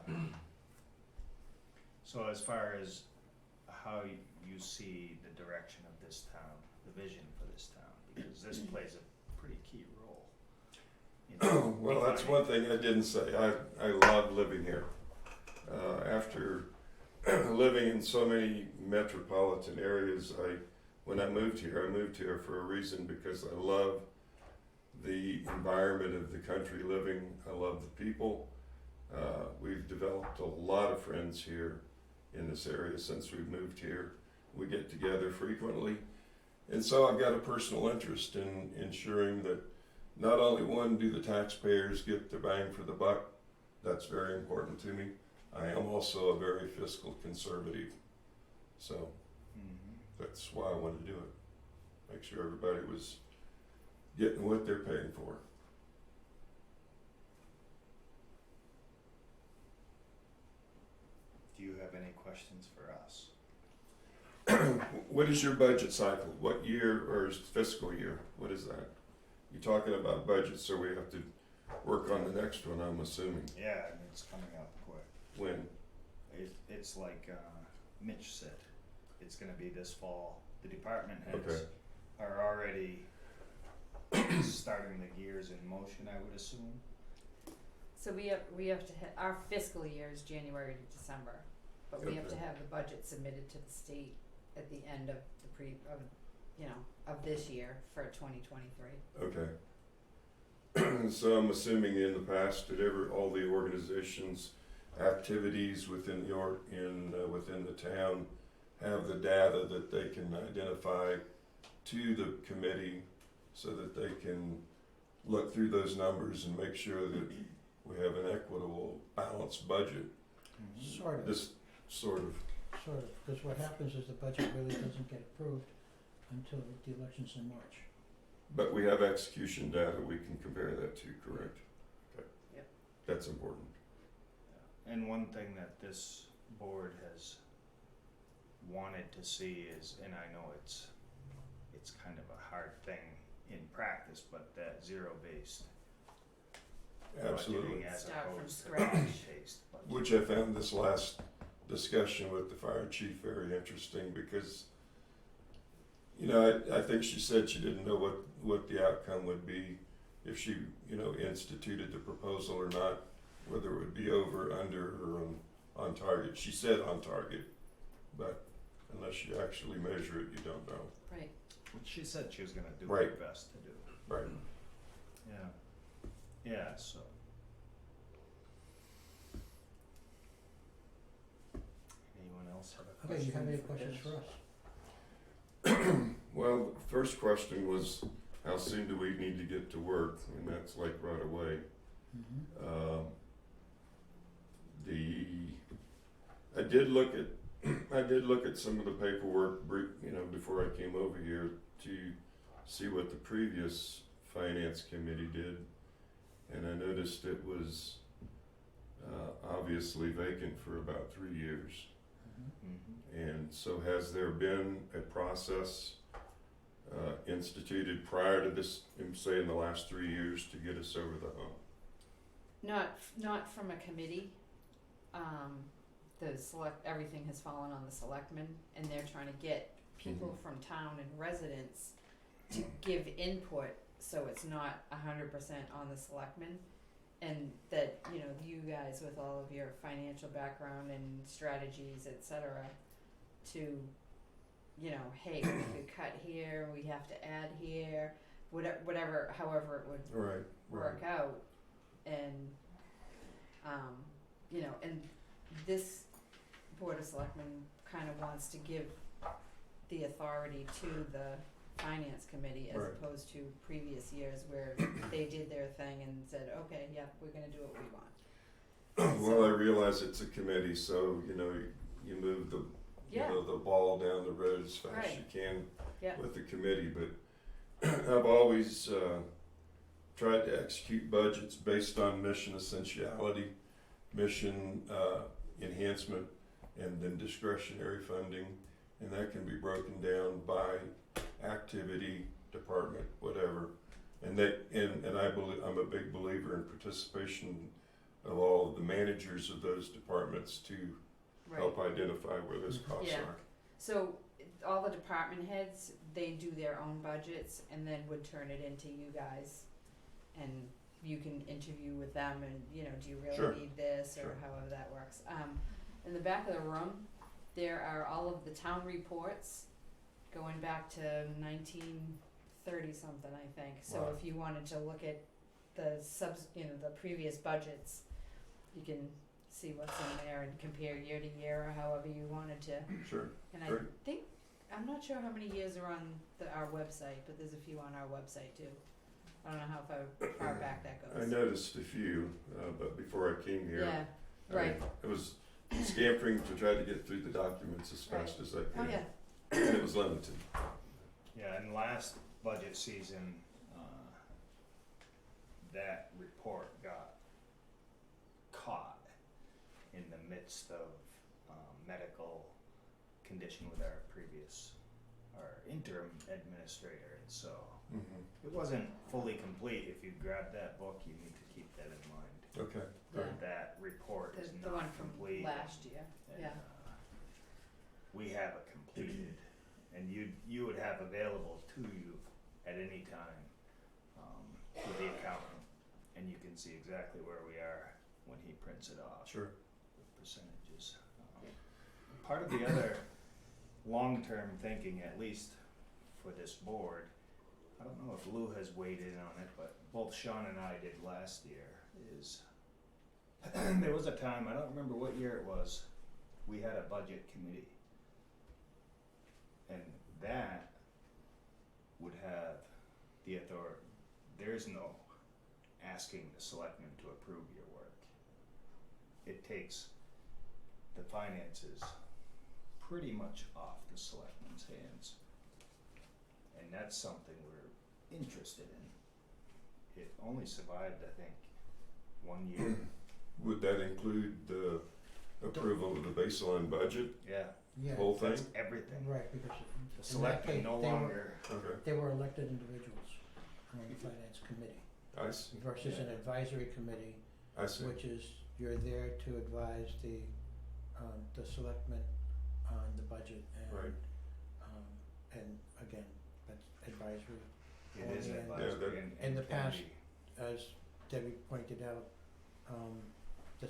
So as far as how you see the direction of this town, the vision for this town, because this plays a pretty key role. You know, Well, that's defining- one thing I didn't say. I love living here. After living in so many metropolitan areas, when I moved here for a reason, because I love the environment of the country living. I love the people. We've developed a lot of friends here in this area since we've moved here. We get together frequently. And so I've got a personal interest in ensuring that not only one, do the taxpayers get the bang for the buck. That's very important to me. I am also a very fiscal conservative. So that's why I wanted to do it. Make sure everybody was getting what they're paying for. Do you have any questions for us? What is your budget cycle? What year or fiscal year? What is that? You're talking about budget, so we have to work on the next one, I'm assuming. Yeah, and it's coming up quick. When? It's like Mitch said, it's gonna be this fall. The department heads Okay. are already starting the gears in motion, I would assume. So we have to our fiscal year is January to December, but we have to Okay. have the budget submitted to the state at the end of the of this year for 2023. Okay. So I'm assuming in the past, did all the organizations' activities within within the town have the data that they can identify to the committee so that they can look through those numbers and make sure that we have an equitable, balanced budget? Sort of. This sort of. Sort of, because what happens is the budget really doesn't get approved until the election's in March. But we have execution data we can compare that to, correct? Okay. Yep. That's important. And one thing that this board has wanted to see is, and I know it's kind of a hard thing in practice, but that zero-based Absolutely. budgeting as Start from opposed to scratch. cash-based budgeting. Which I found this last discussion with the fire chief very interesting because, I think she said she didn't know what the outcome would be if she, instituted the proposal or not, whether it would be over, under, or on target. She said on target, but unless you actually measure it, you don't know. Right. Which she said she was gonna do Right. her best to do. Right. Yeah, so. Anyone else have a Okay, question? you have any for questions this? for us? Well, the first question was, how soon do we need to get to work? And that's like right away. Mm-hmm. I did look at some of the paperwork, before I came over here to see what the previous finance committee did, and I noticed it was obviously vacant for about 3 years. Mhm. And so has there been a process instituted prior to this, say in the last 3 years, to get us over the hump? Not from a committee. Everything has fallen on the selectmen, and they're trying to get people Mhm. from town and residents to give input, so it's not 100% on the selectmen. And that, you guys with all of your financial background and strategies, et cetera, to you know, hey, we could cut here, we have to add here, whatever, however it would Right, work out. And, you know, and this Board of Selectmen kind of wants to give the authority to the Finance Committee as Right. opposed to previous years where they did their thing and said, okay, yeah, we're gonna do what we want. Well, I realize it's a committee, so, you know, you move the, you Yeah. know, the ball down the road as fast as Right. you can Yeah. with the committee, but I've always, tried to execute budgets based on mission essentiality, mission, enhancement, and then discretionary funding, and that can be broken down by activity, department, whatever. And I believe, I'm a big believer in participation of all of the managers of those departments to Right. help identify where those costs Yeah. are. So all the department heads, they do their own budgets and then would turn it into you guys. And you can interview with them and, you know, do you really Sure. need this or Sure. however that works. In the back of the room, there are all of the town reports going back to 1930 something, I think. So Wow. if you wanted to look at the the previous budgets, you can see what's in there and compare year to year or however you wanted to. Sure. And I Great. think, I'm not sure how many years are on our website, but there's a few on our website too. I don't know how far back that goes. I noticed a few, but before I came here, Yeah, right. I was scampering to try to get through the documents as fast as I could. Oh, yeah. And it was limited. Yeah, and last budget season, that report got caught in the midst of medical condition with our interim administrator, and so Mm-hmm. it wasn't fully complete. If you grab that book, you need to keep that in mind. Okay, Yeah. great. That report is The not one from complete. last year, and, yeah. we have it completed, and you would have available to you at any time, with the accountant, and you can see exactly where we are when he prints it off. Sure. With percentages. Part of the other long-term thinking, at least for this board, I don't know if Lou has weighed in on it, but both Sean and I did last year, is there was a time, I don't remember what year it was, we had a budget committee. And that would have the authority, there's no asking the selectmen to approve your work. It takes the finances pretty much off the selectmen's hands. And that's something we're interested in. It only survived, I think, 1 year. Would that include the approval of the baseline budget, Yeah, Yeah, whole thing? that's everything. right, because The in that selectmen case, no they were- longer, Okay, they were elected individuals on the finance committee I see, versus an Yeah. advisory committee, I see. which is you're there to advise the selectmen on the budget and Right. and again, that's advisory. it is Yeah, advisory and in the can past, be- As Debbie pointed out, the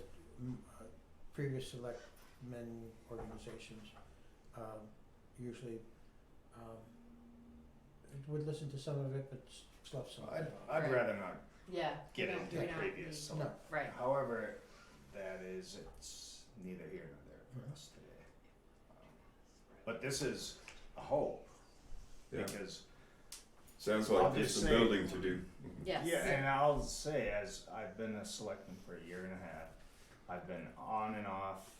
previous selectmen organizations usually would listen to some of it, but slough some of it off. I'd Right. rather not Yeah. get we don't- into we the don't previous need- select. Right. However, that is, it's neither here nor there for us today. But this is a hope, Yeah, because sounds I'll like there's just some say- building to do. Mhm. Yes. yeah, and I'll say, as I've been a selectman for a year and a half, I've been on and off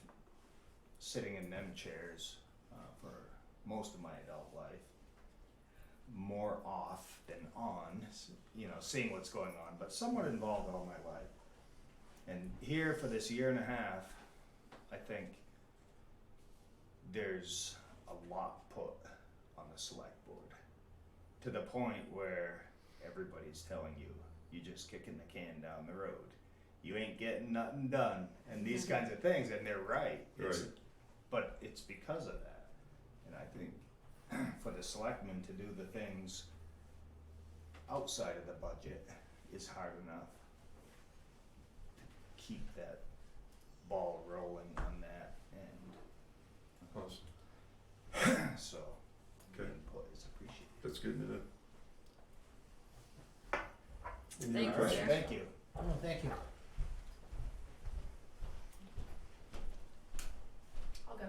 sitting in them chairs for most of my adult life. More off than on, seeing what's going on, but somewhat involved all my life. And here for this year and a half, I think there's a lot put on the select board, to the point where everybody's telling you, you're just kicking the can down the road. You ain't getting nothing done, and these kinds of things, and they're right. Right. But it's because of that. And I think for the selectmen to do the things outside of the budget is hard enough to keep that ball rolling on that end. Awesome. So, that's good to know. Any Thank other you, questions? sir. Thank you. Oh, thank you. I'll go.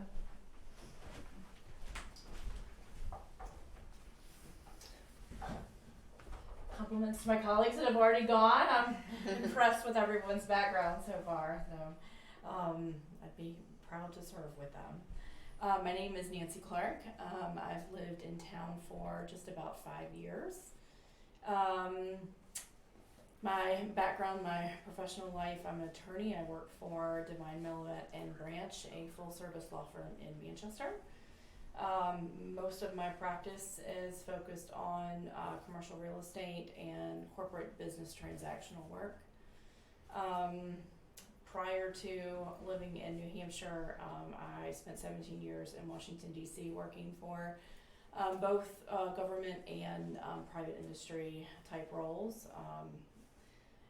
Compliments to my colleagues that have already gone. I'm impressed with everyone's background so far, so I'd be proud to serve with them. My name is Nancy Clark. I've lived in town for just about 5 years. My background, my professional life, I'm an attorney. I work for Divine Millett and Branch, a full-service law firm in Manchester. Most of my practice is focused on commercial real estate and corporate business transactional work. Prior to living in New Hampshire, I spent 17 years in Washington, D.C. working for both government and private industry type roles.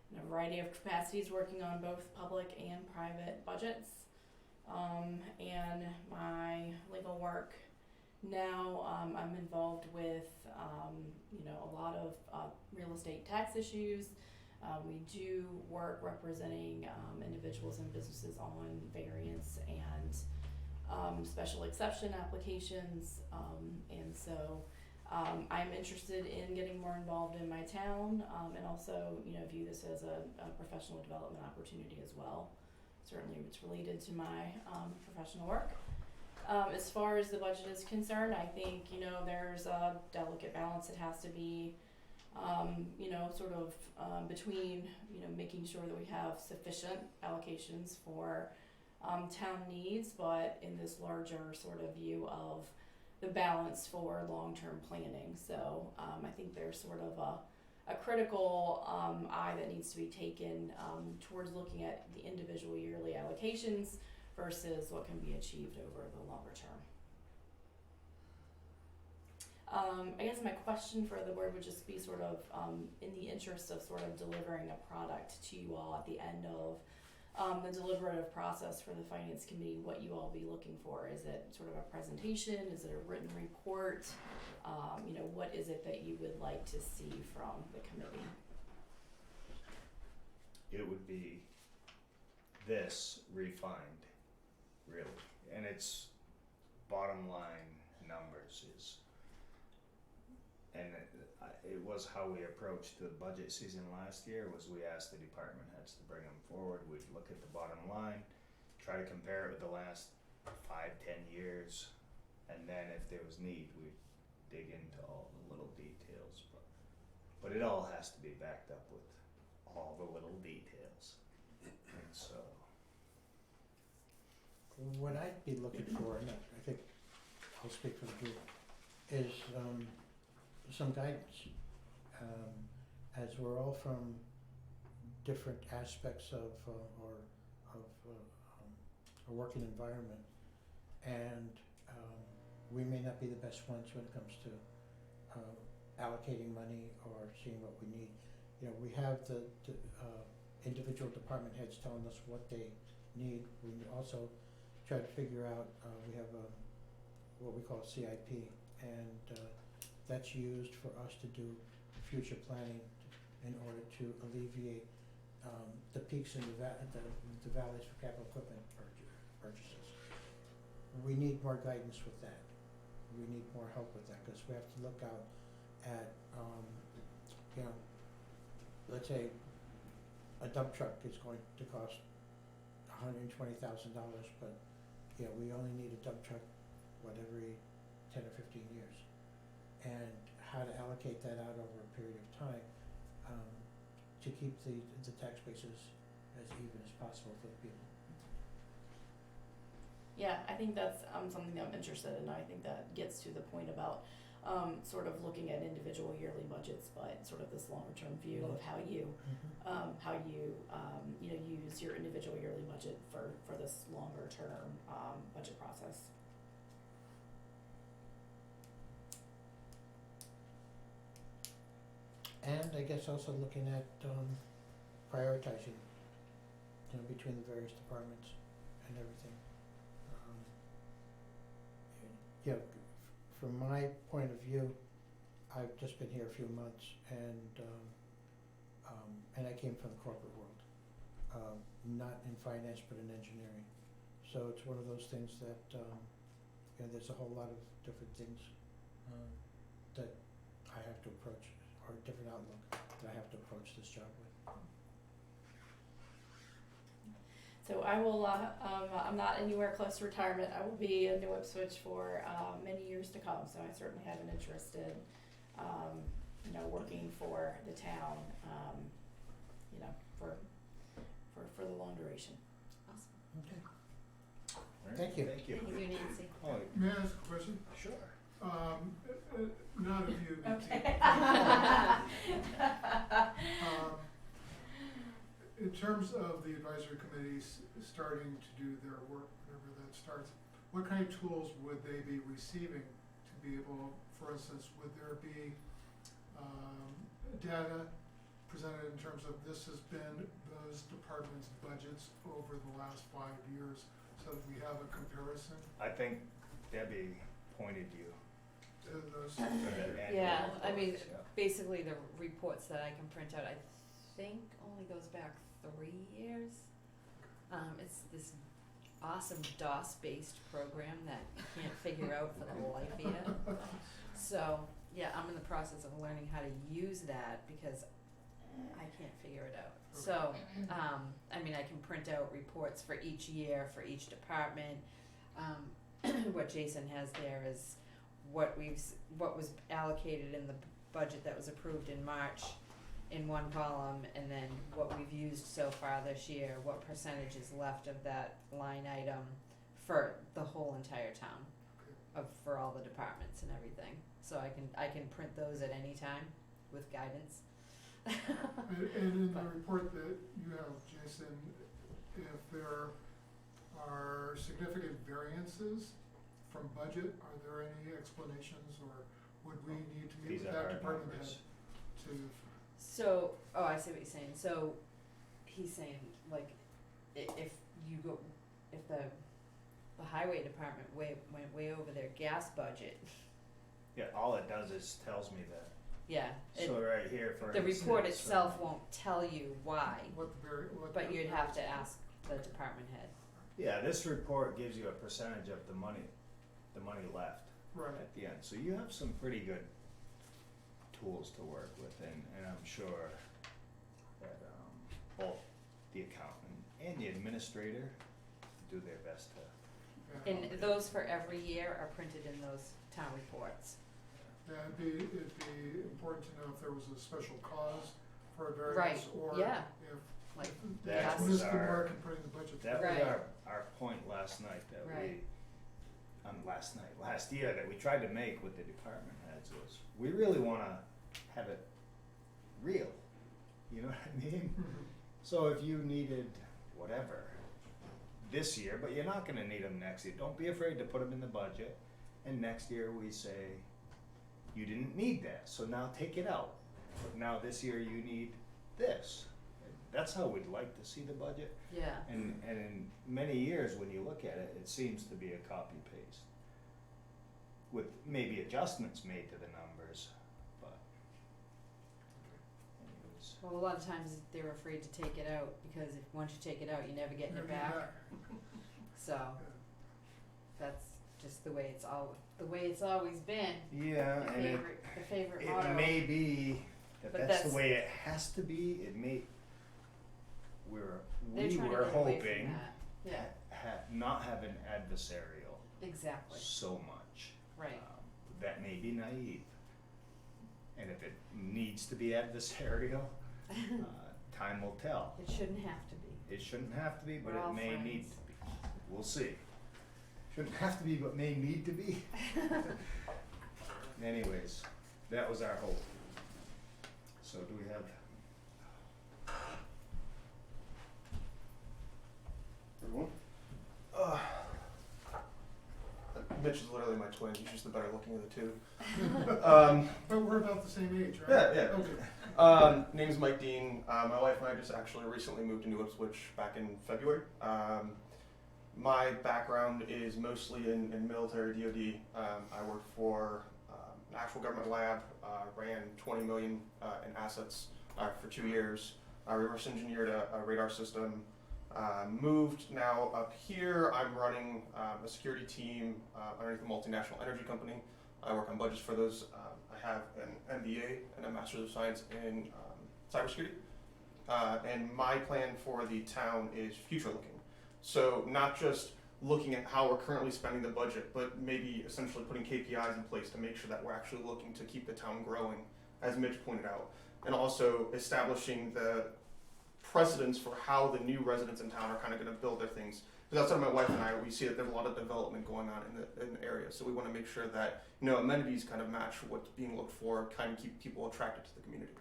In a variety of capacities, working on both public and private budgets. And my legal work now, I'm involved with, a lot of real estate tax issues. We do work representing individuals and businesses on variance and special exception applications. And so I'm interested in getting more involved in my town, and also, view this as a professional development opportunity as well. Certainly it's related to my professional work. As far as the budget is concerned, I think, there's a delicate balance that has to be, between, making sure that we have sufficient allocations for town needs, but in this larger sort of view of the balance for long-term planning. So I think there's sort of a critical eye that needs to be taken towards looking at the individual yearly allocations versus what can be achieved over the longer term. I guess my question for the board would just be sort of in the interest of sort of delivering a product to you all at the end of the deliberative process for the finance committee, what you all be looking for. Is it sort of a presentation? Is it a written report? What is it that you would like to see from the committee? It would be this refined, really, and its bottom line numbers is, and it was how we approached the budget season last year, was we asked the department heads to bring them forward. We'd look at the bottom line, try to compare it with the last 5-10 years, and then if there was need, we'd dig into all the little details, but it all has to be backed up with all the little details. And so What I'd be looking for, and I think I'll speak for the group, is some guidance. As we're all from different aspects of a working environment, and we may not be the best ones when it comes to allocating money or seeing what we need. We have the individual department heads telling us what they need. We also try to figure out, we have what we call CIP, and that's used for us to do future planning in order to alleviate the peaks and the valleys for capital equipment purchases. We need more guidance with that. We need more help with that, because we have to look out at, let's say a dump truck is going to cost $120,000, but we only need a dump truck every 10 or 15 years, and how to allocate that out over a period of time to keep the tax bases as even as possible for the people. Yeah, I think that's something that I'm interested in. I think that gets to the point about sort of looking at individual yearly budgets, but sort of this longer term view of how you use your individual yearly budget for this longer term budget process. And I guess also looking at prioritizing, between the various departments and everything. From my point of view, I've just been here a few months, and I came from the corporate world, not in finance but in engineering. So it's one of those things that, you know, there's a whole lot of different things that I have to approach, or a different outlook that I have to approach this job with. So I will, I'm not anywhere close to retirement. I will be in New Ipswich for many years to come, so I certainly have an interest in, you know, working for the town, you know, for the long duration. Awesome. Okay. All right, Thank you. Thank you. Thank you, Nancy. Oh, May I ask a question? sure. Not of you, BT. Okay. In terms of the advisory committees starting to do their work, whenever that starts, what kind of tools would they be receiving to be able, for instance, would there be data presented in terms of this has been those departments' budgets over the last 5 years, so that we have a comparison I think Debbie pointed you to those? to the annual Yeah, I mean, reports, yeah. basically the reports that I can print out, I think only goes back 3 years. It's this awesome DOS-based program that you can't figure out for the life of you. So, yeah, I'm in the process of learning how to use that because I can't figure it out. So, I mean, I can print out reports for each year, for each department. What Jason has there is what was allocated in the budget that was approved in March in one column, and then what we've used so far this year, what percentage is left of that line item for the whole entire town, for all the departments and everything. So I can print those at any time with guidance. And in the report that you have, Jason, if there are significant variances from budget, are there any explanations, or would we need to meet These with are that hard department head numbers. to? So, oh, I see what you're saying. So, he's saying, like, if the highway department went way over their gas budget, Yeah, all it does is tells me that. yeah, So right here, for the instance, report itself won't tell you why, What but the you'd have to ask the department head. Yeah, this report gives you a percentage of the money left Right, at the end. So you have some pretty good tools to work with, and I'm sure that both the accountant and the administrator do their best to. yeah. And those for every year are printed in those town reports. Yeah, it'd be important to know if there was a special cause for a variance, Right, or yeah. if Like, That gas. was missed the our- mark in putting the budget. That Right. was our point last night that Right. last year that we tried to make with the department heads was, we really wanna have it real, you know what I mean? Mhm. So if you needed whatever this year, but you're not gonna need them next year, don't be afraid to put them in the budget. And next year we say, you didn't need that, so now take it out. But now this year you need this. And that's how we'd like to see the budget. Yeah. And in many years, when you look at it, it seems to be a copy paste. With maybe adjustments made to the numbers, but anyways. Well, a lot of times they're afraid to take it out because if once you take it out, you never get Never it get back. So that's just the way it's always been. Yeah, The and it, favorite it motto. may be that But that's the that's- way it has to be. It may, They're we trying were to get away hoping from that. Yeah, not have an adversarial exactly. so much. Right. That may be naive. And if it needs to be adversarial, time will tell. It shouldn't have to be. It shouldn't have to be, but We're it all may need friends. to be. We'll see. Shouldn't have to be, but may need to be. Anyways, that was our hope. So do we have? Everyone? Mitch is literally my twin. He's just the better looking of the two. But we're about the same age, right? Yeah, yeah. Okay. Name's Mike Dean. My wife and I just actually recently moved to New Ipswich back in February. My background is mostly in military DoD. I worked for an actual government lab, ran 20 million in assets for 2 years. Reverse engineered a radar system. Moved now up here. I'm running a security team underneath a multinational energy company. I work on budgets for those. I have an MBA and a Master's of Science in cybersecurity. And my plan for the town is future looking. So not just looking at how we're currently spending the budget, but maybe essentially putting KPIs in place to make sure that we're actually looking to keep the town growing, as Mitch pointed out, and also establishing the precedents for how the new residents in town are kind of going to build their things. Because outside of my wife and I, we see that there's a lot of development going on in the area, so we want to make sure that amenities kind of match what's being looked for, kind of keep people attracted to the community.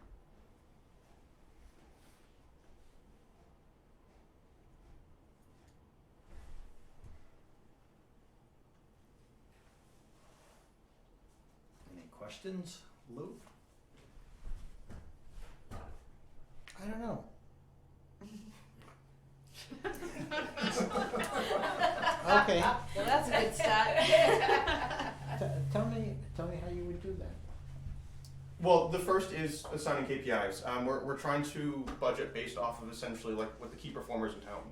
Any questions, Lou? I don't know. Okay, Well, that's a good start. tell me how you would do that. Well, the first is assigning KPIs. We're trying to budget based off of essentially like what the key performers in town.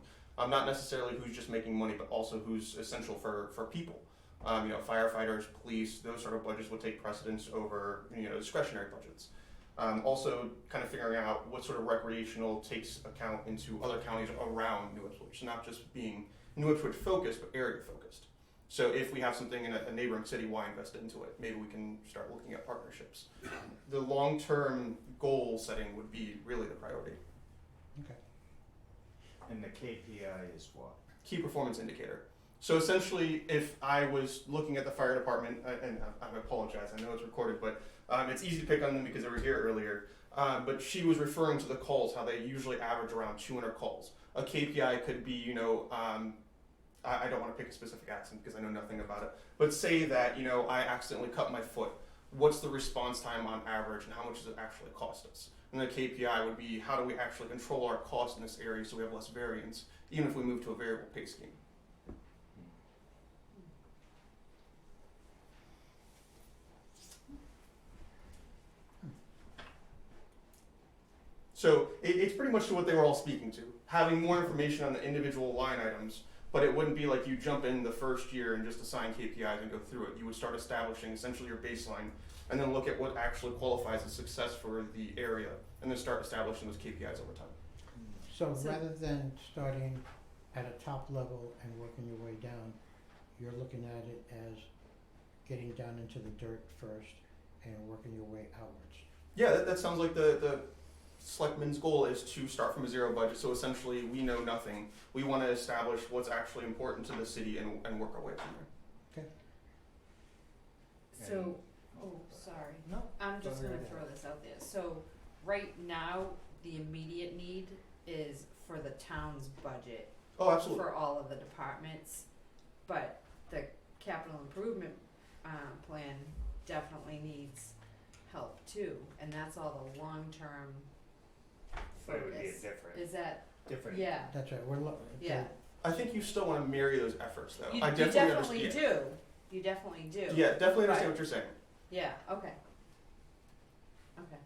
Not necessarily who's just making money, but also who's essential for people. Firefighters, police, those sort of budgets will take precedence over discretionary budgets. Also, kind of figuring out what sort of recreational takes account into other counties around New Ipswich, not just being New Ipswich focused, but area focused. So if we have something in a neighboring city, why invest into it? Maybe we can start looking at partnerships. The long-term goal setting would be really the priority. Okay. And the KPI is what? Key performance indicator. So essentially, if I was looking at the fire department, and I apologize, I know it's recorded, but it's easy to pick on them because they were here earlier. But she was referring to the calls, how they usually average around 200 calls. A KPI could be, I don't want to pick a specific accent because I know nothing about it, but say that, I accidentally cut my foot. What's the response time on average and how much does it actually cost us? And the KPI would be, how do we actually control our costs in this area so we have less variance, even if we move to a variable pay scheme? So it's pretty much to what they were all speaking to, having more information on the individual line items, but it wouldn't be like you jump in the first year and just assign KPIs and go through it. You would start establishing essentially your baseline and then look at what actually qualifies as success for the area and then start establishing those KPIs over time. So rather than starting at a top level and working your way down, you're looking at it as getting down into the dirt first and working your way outwards. Yeah, that sounds like the Selectmen's goal is to start from a zero budget. So essentially, we know nothing. We want to establish what's actually important to the city and work our way from there. Okay. So, sorry. No. I'm just go gonna right throw ahead. this out there. So, right now, the immediate need is for the town's budget Oh, absolutely. for all of the departments, but the capital improvement plan definitely needs help too, and that's all the long-term But it would be a focus. different, Is that, different. yeah, That's right, yeah. I think you still want to marry those efforts, though. You I definitely understand. do. You definitely do. Yeah, definitely understand Right. what you're saying. Yeah, okay. Okay.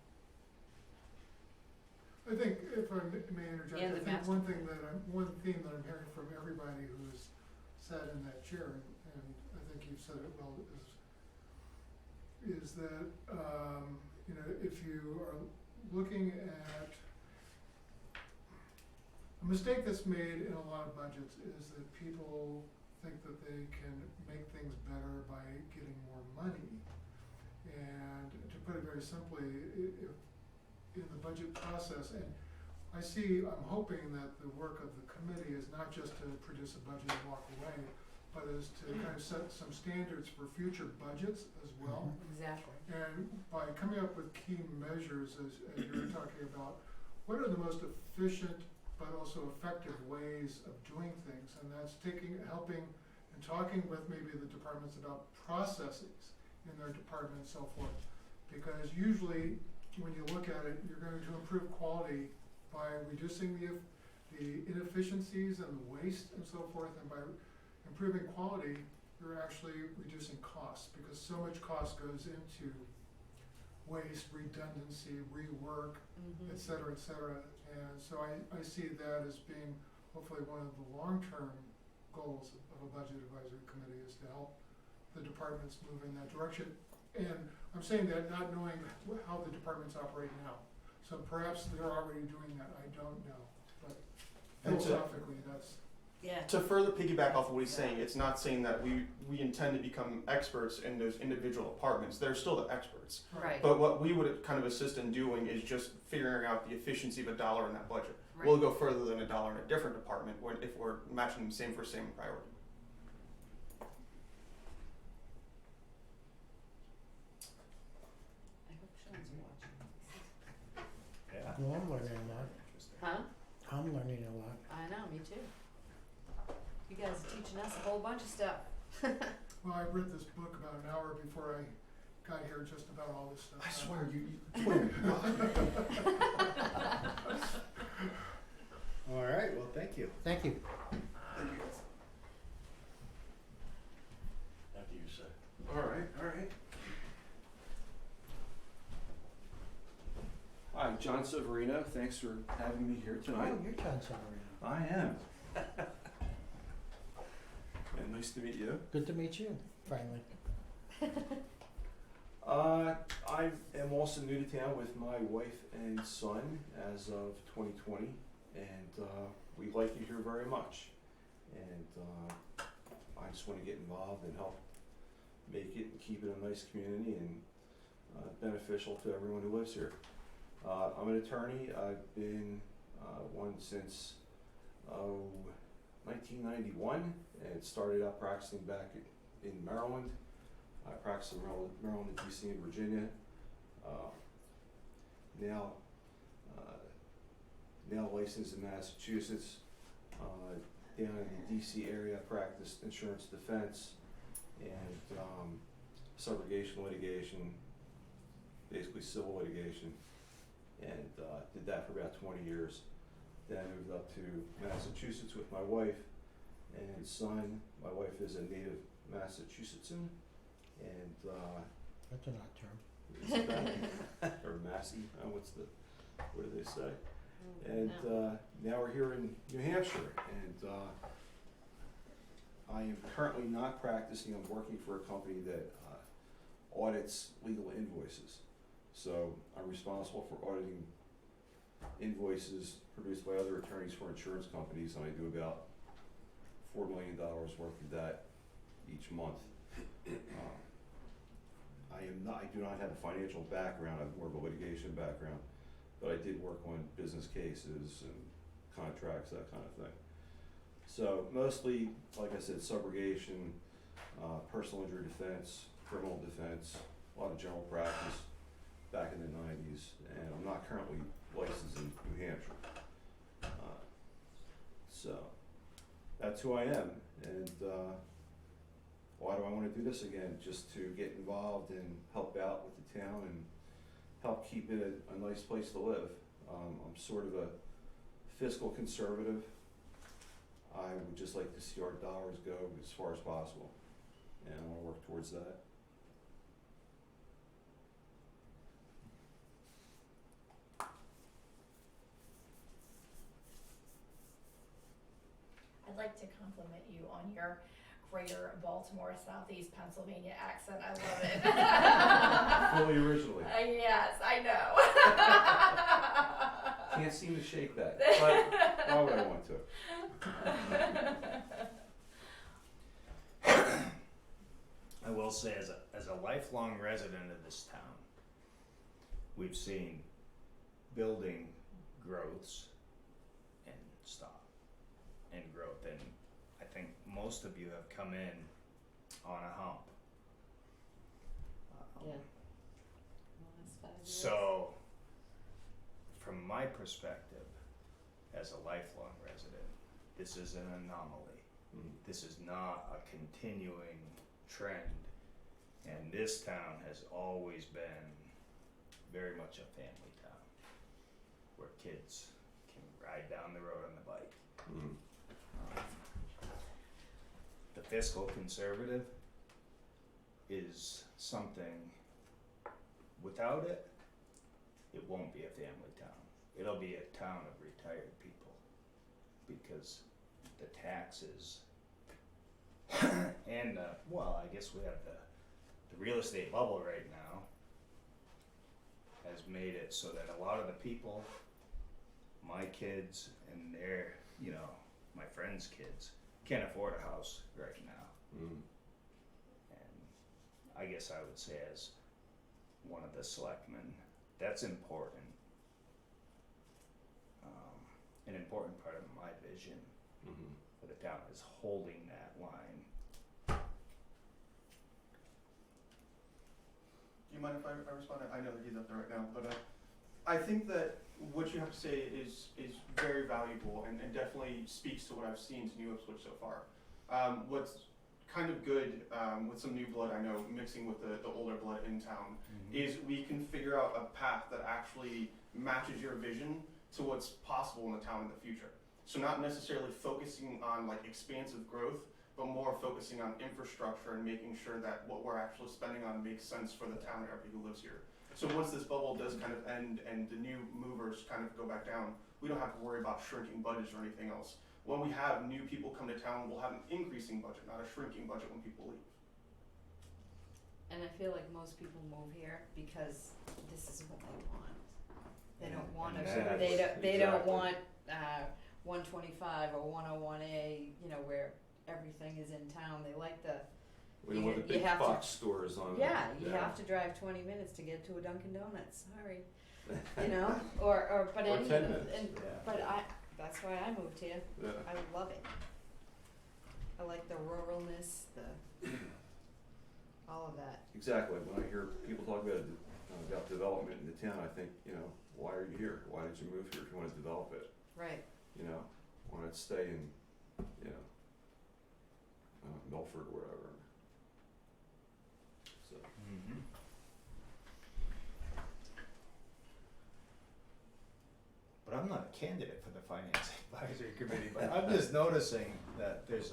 I think, if I may interject, And I the think one theme that I'm hearing from everybody who's sat in that chair, and I think you've said it well, is that, if you are looking at, a mistake that's made in a lot of budgets is that people think that they can make things better by getting more money. And to put it very simply, if in the budget process, and I'm hoping that the work of the committee is not just to produce a budget and walk away, but is to kind of set some standards for future budgets as well. Exactly. And by coming up with key measures, as you're talking about, what are the most efficient but also effective ways of doing things? And that's helping and talking with maybe the departments about processes in their department and so forth. Because usually, when you look at it, you're going to improve quality by reducing the inefficiencies and the waste and so forth, and by improving quality, you're actually reducing costs, because so much cost goes into waste, redundancy, rework, Mm-hmm. et cetera, et cetera. And so I see that as being hopefully one of the long-term goals of a budget advisory committee, is to help the departments move in that direction. And I'm saying that not knowing how the departments operate now. So perhaps they're already doing that, I don't know. But And to- philosophically, that's, Yeah. To further piggyback off of what he's saying, it's not saying that we intend to become experts in those individual departments. They're still the experts. Right. But what we would kind of assist in doing is just figuring out the efficiency of $1 in that budget. Right. We'll go further than $1 in a different department if we're matching them same for same priority. I hope Sean's watching. Yeah. Well, I'm learning a lot. Interesting. Huh? I'm learning a lot. I know, me too. You guys are teaching us a whole bunch of stuff. well, I read this book about an hour before I got here, just about all this stuff. I swear, you All right, well, thank you. Thank you. After you, sir. All right. Hi, John Severino. Thanks for having me here tonight. Oh, you're John Severino. I am. And nice to meet you. Good to meet you, finally. I am also new to town with my wife and son as of 2020, and we like you here very much. And I just want to get involved and help make it and keep it a nice community and beneficial to everyone who lives here. I'm an attorney. I've been one since 1991, and started out practicing back in Maryland. I practiced in Maryland, DC, and Virginia. Now licensed in Massachusetts. Down in the DC area, I practiced insurance defense and subrogation litigation, basically civil litigation, and did that for about 20 years. Then I moved up to Massachusetts with my wife and son. My wife is a native Massachusettsan, and That's an odd term. is that, or Massey, what do they say? And now we're here in New Hampshire, and I am currently not practicing. I'm working for a company that audits legal invoices. So I'm responsible for auditing invoices produced by other attorneys for insurance companies, and I do about $4 million worth of that each month. I do not have a financial background. I have more of a litigation background, but I did work on business cases and contracts, that kind of thing. So mostly, like I said, subrogation, personal injury defense, criminal defense, a lot of general practice back in the 90s, and I'm not currently licensed in New Hampshire. So that's who I am, and why do I want to do this again? Just to get involved and help out with the town and help keep it a nice place to live. I'm sort of a fiscal conservative. I would just like to see our dollars go as far as possible, and I want to work towards that. I'd like to compliment you on your greater Baltimore, Southeast Pennsylvania accent. I love it. Fully originally. Yes, I know. Can't seem to shake that, but why would I want to? I will say, as a lifelong resident of this town, we've seen building growths and stop, and growth, and I think most of you have come in on a hump. Yeah. Last 5 years. So, from my perspective, as a lifelong resident, this is an anomaly. This is not a continuing trend, and this town has always been very much a family town, where kids can ride down the road on the bike. The fiscal conservative is something, without it, it won't be a family town. It'll be a town of retired people, because the taxes and, well, I guess we have the real estate bubble right now has made it so that a lot of the people, my kids and their, you know, my friends' kids, can't afford a house right now. Mm. And I guess I would say as one of the selectmen, that's important. An important part of my vision Mm-hmm. for the town is holding that line. Do you mind if I respond? I know that he's up there right now, but I think that what you have to say is very valuable and definitely speaks to what I've seen to New Ipswich so far. What's kind of good with some new blood I know mixing with the older blood in town is we can figure out a path that actually matches your vision to what's possible in the town in the future. So not necessarily focusing on like expansive growth, but more focusing on infrastructure and making sure that what we're actually spending on makes sense for the town and everybody who lives here. So once this bubble does kind of end and the new movers kind of go back down, we don't have to worry about shrinking budgets or anything else. When we have new people come to town, we'll have an increasing budget, not a shrinking budget when people leave. And I feel like most people move here because this is what they want. They don't want And to, that's they don't exactly. want 125 or 101A, you know, where everything is in town. They like the, We don't want the You big have to- box stores on. yeah, you have to drive 20 minutes to get to a Dunkin' Donuts, sorry. You know, or but Or any, 10 minutes, and, yeah. but that's why I moved here. Yeah. I love it. I like the ruralness, all of that. Exactly. When I hear people talk about development in the town, I think, you know, why are you here? Why did you move here if you want to develop it? Right. You know, why not stay in, you know, Milford or whatever. So. Mm-hmm. But I'm not a candidate for the Finance Advisory Committee, but I'm just noticing that there's,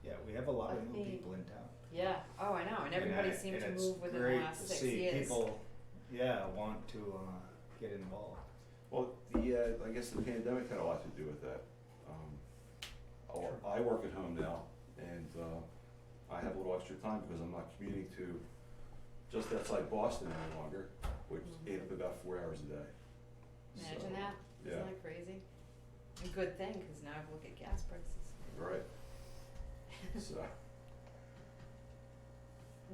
yeah, we have a lot of A new theme. people in town. Yeah, oh, I know, and everybody seemed to move within the last 6 years. And it's great to see people, yeah, want to get involved. Well, I guess the pandemic had a lot to do with that. I work at home now, and I have a little extra time because I'm not commuting to just outside Boston any longer, which ate up about 4 hours a day. Imagine So, that, yeah. isn't that crazy? A good thing, cause now I look at gas prices. Right. So,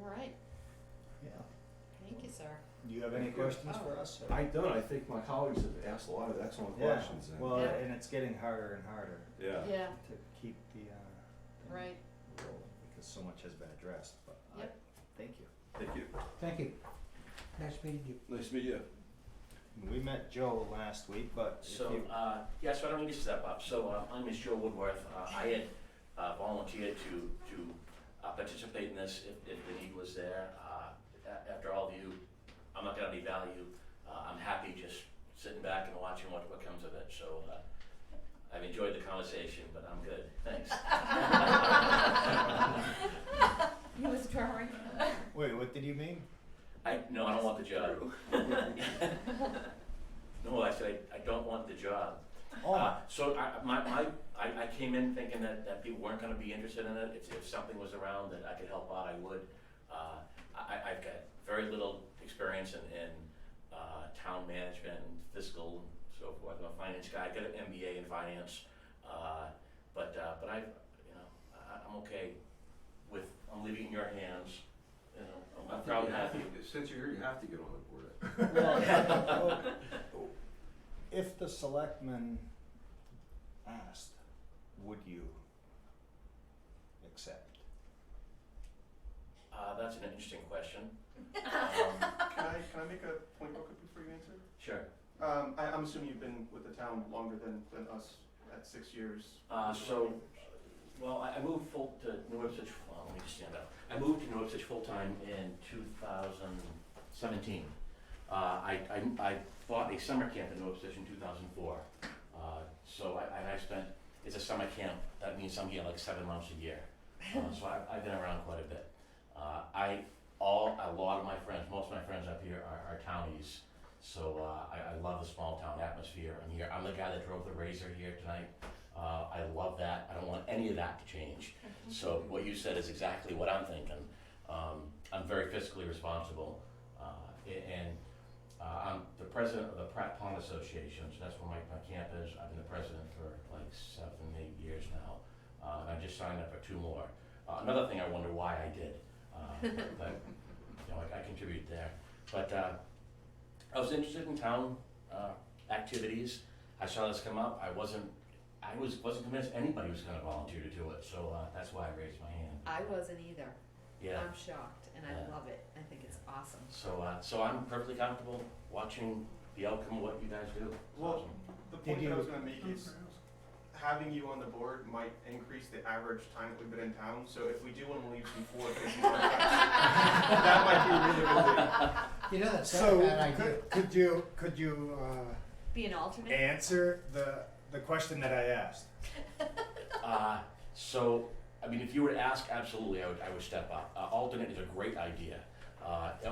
Alright, Yeah. thank you, sir. Do you have any questions for us? or- I don't. I think my colleagues have asked a lot of excellent Yeah, questions. And, well, Yeah. and it's getting harder and harder yeah. Yeah, to keep the, thing right, rolling, because so much has been addressed, but Yep. thank you. Thank you. Thank you. Nice meeting you. Nice to meet you. We met Joe last week, but if So, you, yeah, so I don't need to step up. So, my name is Joe Woodworth. I had volunteered to participate in this if the need was there. After all of you, I'm not gonna devalue. I'm happy just sitting back and watching what comes of it. So, I've enjoyed the conversation, but I'm good. Thanks. he was drawing. wait, what did you mean? No, I don't want the job. No, I said I don't want the job. Oh, So I came in thinking that people weren't gonna be interested in it. If something was around that I could help out, I would. I've got very little experience in town management and fiscal and so forth. I'm a finance guy. I got an MBA in finance. But I'm okay with, I'm leaving it in your hands. You know, I'm proud and happy. Since you're here, you have to get on the board. well, if the selectmen asked, would you accept? That's an interesting question. Can I make a point real quick before you answer? Sure. I'm assuming you've been with the town longer than us at 6 years. Well, I moved to New Ipswich, well, let me just stand up. I moved to New Ipswich full-time in 2017. I bought a summer camp in New Ipswich in 2004. So I spent, it's a summer camp, that means I'm here like 7 months a year. So I've been around quite a bit. A lot of my friends, most of my friends up here are townies, so I love the small town atmosphere. I'm the guy that drove the Razor here tonight. I love that. I don't want any of that to change. So what you said is exactly what I'm thinking. I'm very fiscally responsible, and I'm the president of the Pratt Pond Association, so that's where my camp is. I've been the president for like 7, 8 years now. And I just signed up for 2 more. Another thing I wonder why I did, but you know, I contribute there. But I was interested in town activities. I saw this come up. I wasn't convinced anybody was going to volunteer to do it, so that's why I raised my hand. I wasn't either. Yeah. I'm shocked, and I Yeah. love it. I think it's awesome. So I'm perfectly comfortable watching the outcome of what you guys do. It's Well, awesome. the point that I was gonna make Okay. is having you on the board might increase the average time that we've been in town, so if we do wanna leave before this month, that might be a really good thing. You know, that's not a So, bad idea. could you, Be an alternate? answer the question that I asked? So, I mean, if you were to ask, absolutely, I would step up. Alternate is a great idea.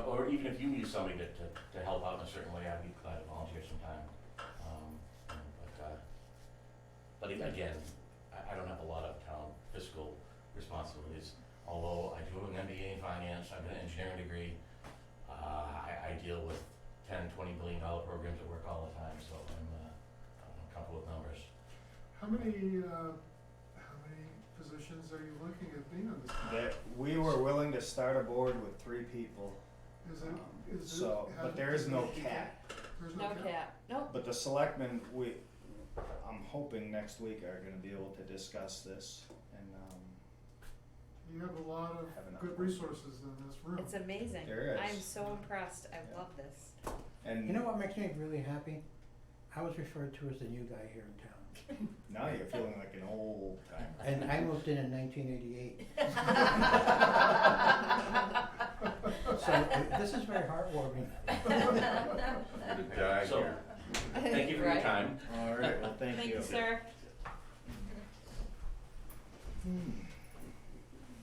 Or even if you need somebody to help out in a certain way, I'd be glad to volunteer some time. But again, I don't have a lot of town fiscal responsibilities. Although I do have an MBA in finance, I've got an engineering degree. I deal with $10, $20 billion programs at work all the time, so I'm comfortable with numbers. How many positions are you looking at being on this board? That we were willing to start a board with 3 people. Is it, is it? So, but there is no cap. There's No cap. Nope. But the selectmen, I'm hoping next week are gonna be able to discuss this and, You have a lot Have of enough. good resources in this room. It's amazing. There is. I'm so impressed. I Yeah. love this. and You know what makes me really happy? I was referred to as the new guy here in town. now you're feeling like an old timer. And I moved in 1988. So this is very heartwarming. To die So- here. Thank you for your Right. time. All right, well, thank Thank you. you, sir.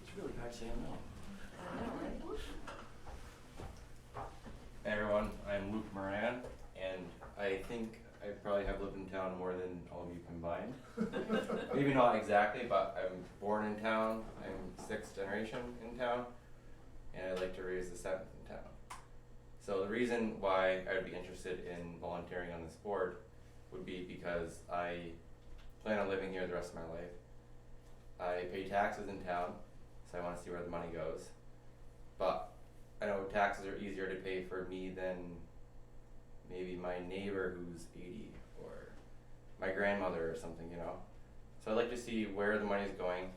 It's really hard saying no. I know, right? Hey everyone, I'm Luke Moran, and I think I probably have lived in town more than all of you combined. Maybe not exactly, but I'm born in town, I'm 6th generation in town, and I'd like to raise the 7th in town. So the reason why I would be interested in volunteering on this board would be because I plan on living here the rest of my life. I pay taxes in town, so I want to see where the money goes. But I know taxes are easier to pay for me than maybe my neighbor who's 80 or my grandmother or something, you know. So I'd like to see where the money's going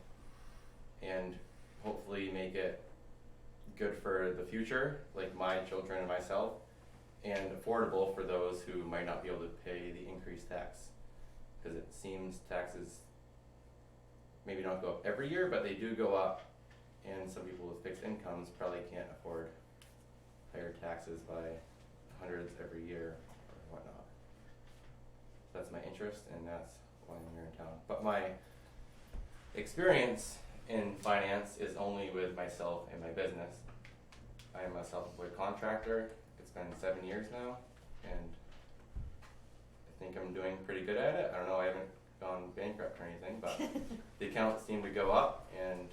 and hopefully make it good for the future, like my children and myself, and affordable for those who might not be able to pay the increased tax. Because it seems taxes maybe don't go up every year, but they do go up, and some people with fixed incomes probably can't afford higher taxes by hundreds every year or whatnot. So that's my interest, and that's why I'm here in town. But my experience in finance is only with myself and my business. I am a self-employed contractor. It's been 7 years now, and I think I'm doing pretty good at it. I don't know, I haven't gone bankrupt or anything, but the accounts seem to go up, and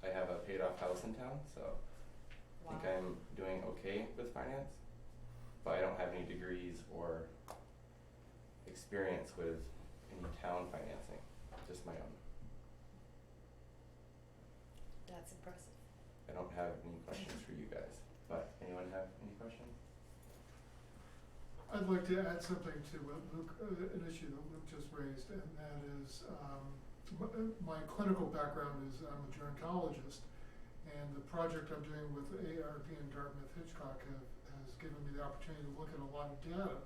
I have a paid-off house in town, so I think I'm doing okay with finance. But I don't have any degrees or experience with any town financing, just my own. That's impressive. I don't have any questions for you guys, but anyone have any questions? I'd like to add something to what Luke, an issue that Luke just raised, and that is, my clinical background is I'm a gerontologist, and the project I'm doing with ARP and Dartmouth Hitchcock has given me the opportunity to look at a lot of data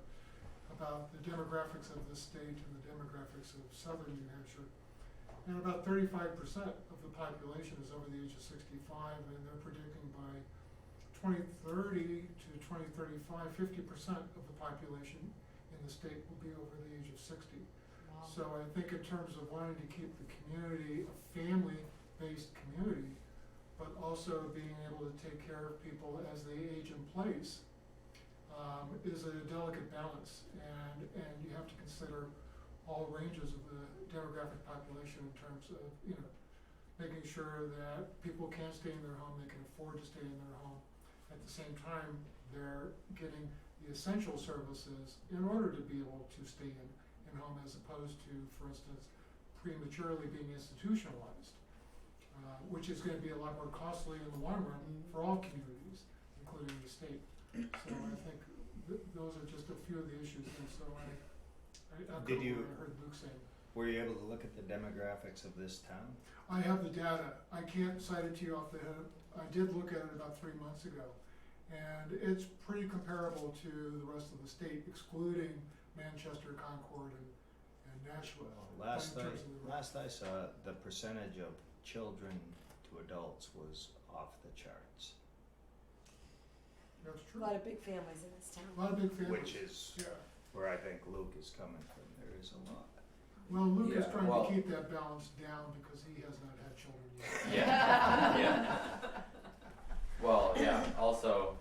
about the demographics of this state and the demographics of southern New Hampshire. And about 35% of the population is over the age of 65, and they're predicting by 2030 to 2035, 50% of the population in the state will be over the age of 60. Wow. So I think in terms of wanting to keep the community a family based community, but also being able to take care of people as they age in place, is a delicate balance, and you have to consider all ranges of the demographic population in terms of, making sure that people can stay in their home, they can afford to stay in their home. At the same time, they're getting the essential services in order to be able to stay in home, as opposed to, for instance, prematurely being institutionalized, which is gonna be a lot more costly in the long run for all communities, including the state. So I think those are just a few of the issues, and so I echo what I heard Luke saying. Were you able to look at the demographics of this town? I have the data. I can't cite it to you off the head. I did look at it about 3 months ago, and it's pretty comparable to the rest of the state, excluding Manchester, Concord, and Nashville. Well, last I saw, the percentage of children to adults was off the charts, That's A true. lot of big families in this town. A lot of big families. which is Yeah. where I think Luke is coming from. There is a lot. Well, Luke is Yeah, trying well- to keep that balance down because he has not had children yet. Yeah, yeah. Well, yeah, also,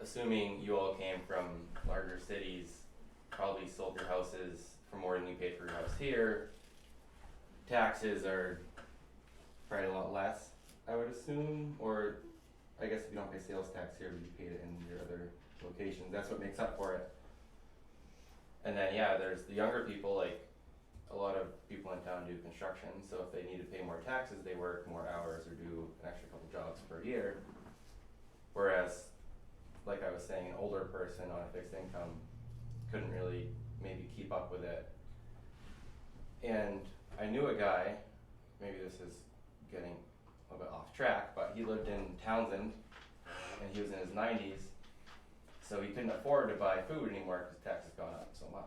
assuming you all came from larger cities, probably sold your houses for more than you paid for your house here, taxes are probably a lot less, I would assume, or I guess if you don't pay sales tax here, you paid it in your other locations, that's what makes up for it. And then, yeah, there's the younger people, like, a lot of people in town do construction, so if they need to pay more taxes, they work more hours or do an extra couple jobs per year. Whereas, like I was saying, an older person on a fixed income couldn't really maybe keep up with it. And I knew a guy, maybe this is getting a little bit off track, but he lived in Townsend, and he was in his 90s, so he couldn't afford to buy food anymore because taxes gone up so much.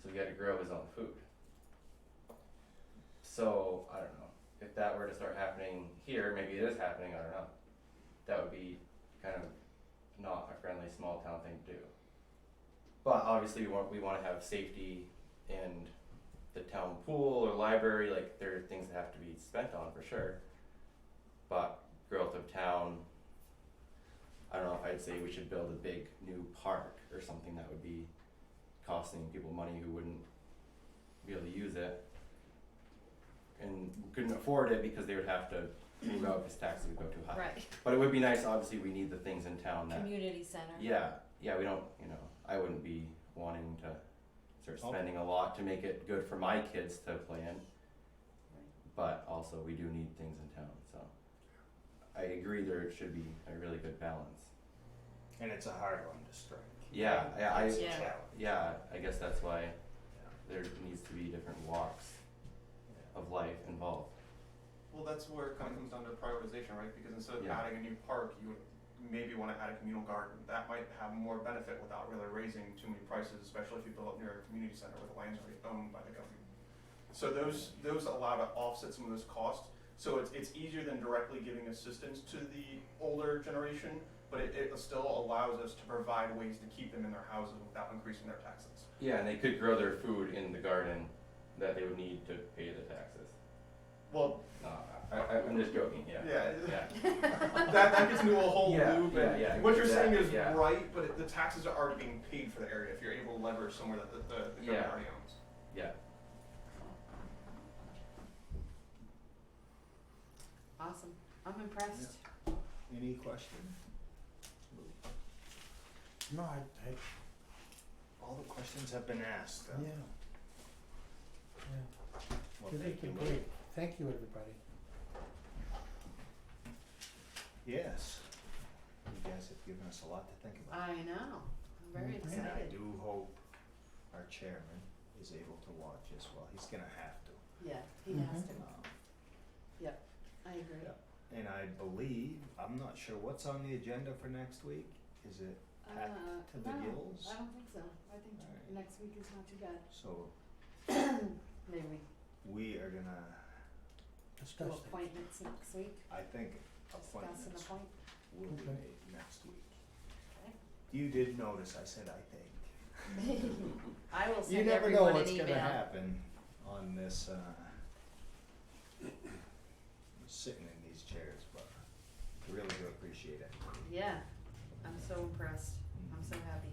So he had to grow his own food. So, I don't know, if that were to start happening here, maybe it is happening, I don't know. That would be kind of not a friendly small town thing to do. But obviously we wanna have safety and the town pool or library, like there are things that have to be spent on for sure. But growth of town, I don't know if I'd say we should build a big new park or something that would be costing people money who wouldn't be able to use it and couldn't afford it because they would have to move out because taxes would go too high. Right. But it would be nice, obviously we need the things in town that, Community center. yeah, we don't, I wouldn't be wanting to start spending a lot to make it good for my kids to play in. But also we do need things in town, so I agree there should be a really good balance. And it's a hard one to strike. Yeah, It's a Yeah. challenge. I guess that's why there needs to be different walks of life involved. Well, that's where it kind of comes down to prioritization, right? Because instead of Yeah. adding a new park, you would maybe want to add a communal garden. That might have more benefit without really raising too many prices, especially if you build up near a community center where the land's already owned by the government. So those allow to offset some of those costs. So it's easier than directly giving assistance to the older generation, but it still allows us to provide ways to keep them in their houses without increasing their taxes. Yeah, and they could grow their food in the garden that they would need to pay the taxes. Well, I'm just joking, yeah. yeah. Yeah. that gets into a whole Yeah, loop. And yeah, what you're saying exactly, is yeah. right, but the taxes are already being paid for the area if you're able to leverage somewhere that the government Yeah. already owns. Yeah. Awesome. I'm impressed. Any questions? No, I, All the questions have been asked. yeah. Well, You're thank you, making Luke. great. Thank you, everybody. Yes. You guys have given us a lot to think about. I know. I'm very Mhm. And I excited. do hope our chairman is able to watch as well. He's gonna have to. Yeah, he has to. Um, I agree. Yeah. And I believe, I'm not sure what's on the agenda for next week. Is it packed to the No, gills? I don't think so. I think Alright. next week is not too bad. So Maybe we are gonna, do Discuss that. appointments next week. I think Discuss an appointments appointment. will be Okay. made next week. Okay. You did notice I said I think. I will You send never know everyone an what's email. gonna happen on this sitting in these chairs, but I really do appreciate it. Yeah, I'm so impressed. I'm so happy.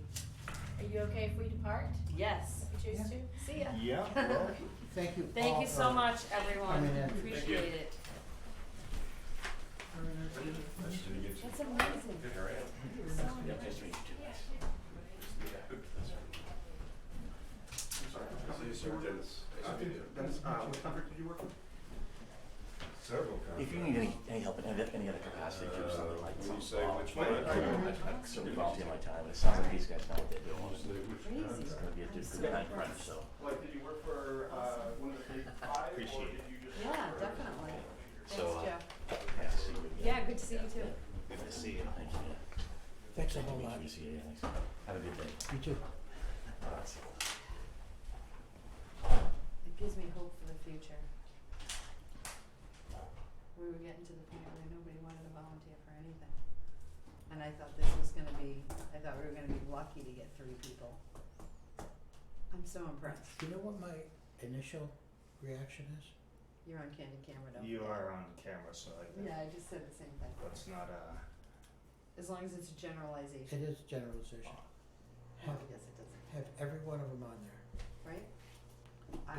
Are you okay if we depart? Yes. If you choose Yeah. to? See ya. Yeah, well, Thank you Thank all you so for much, everyone. coming in. Appreciate it. Nice to meet you. That's amazing. Good, all right. So Yeah, nice. nice to meet you too. I'm sorry. See you, sir. Dennis. Nice to meet you. Dennis, what contract did you work with? Several If you contracts. need any help in any other capacity, too, something like When you some say which one? I'd certainly volunteer my time. It sounds like these guys know what they're doing. When you say which Crazy. contract. It's gonna be a I'm good so time crunch, impressed. so. Like, did you work for, one of the big five, or Appreciate did you just? Yeah, definitely. So, Thanks, Joe. Nice to see you again. Yeah, good to see you too. Good to see you. Thank you. Thanks a Good to whole meet lot. you. See you. Thanks. Have a good day. You too. It gives me hope for the future. We were getting to the point where nobody wanted to volunteer for anything. And I thought this was gonna be, I thought we were gonna be lucky to get 3 people. I'm so impressed. You know what my initial reaction is? You're on candid camera, don't you are on camera, so Yeah, I just said the same thing. that's not As long as it's a generalization. It is generalization. Well, Have, I guess it doesn't, have every one of them on there, right?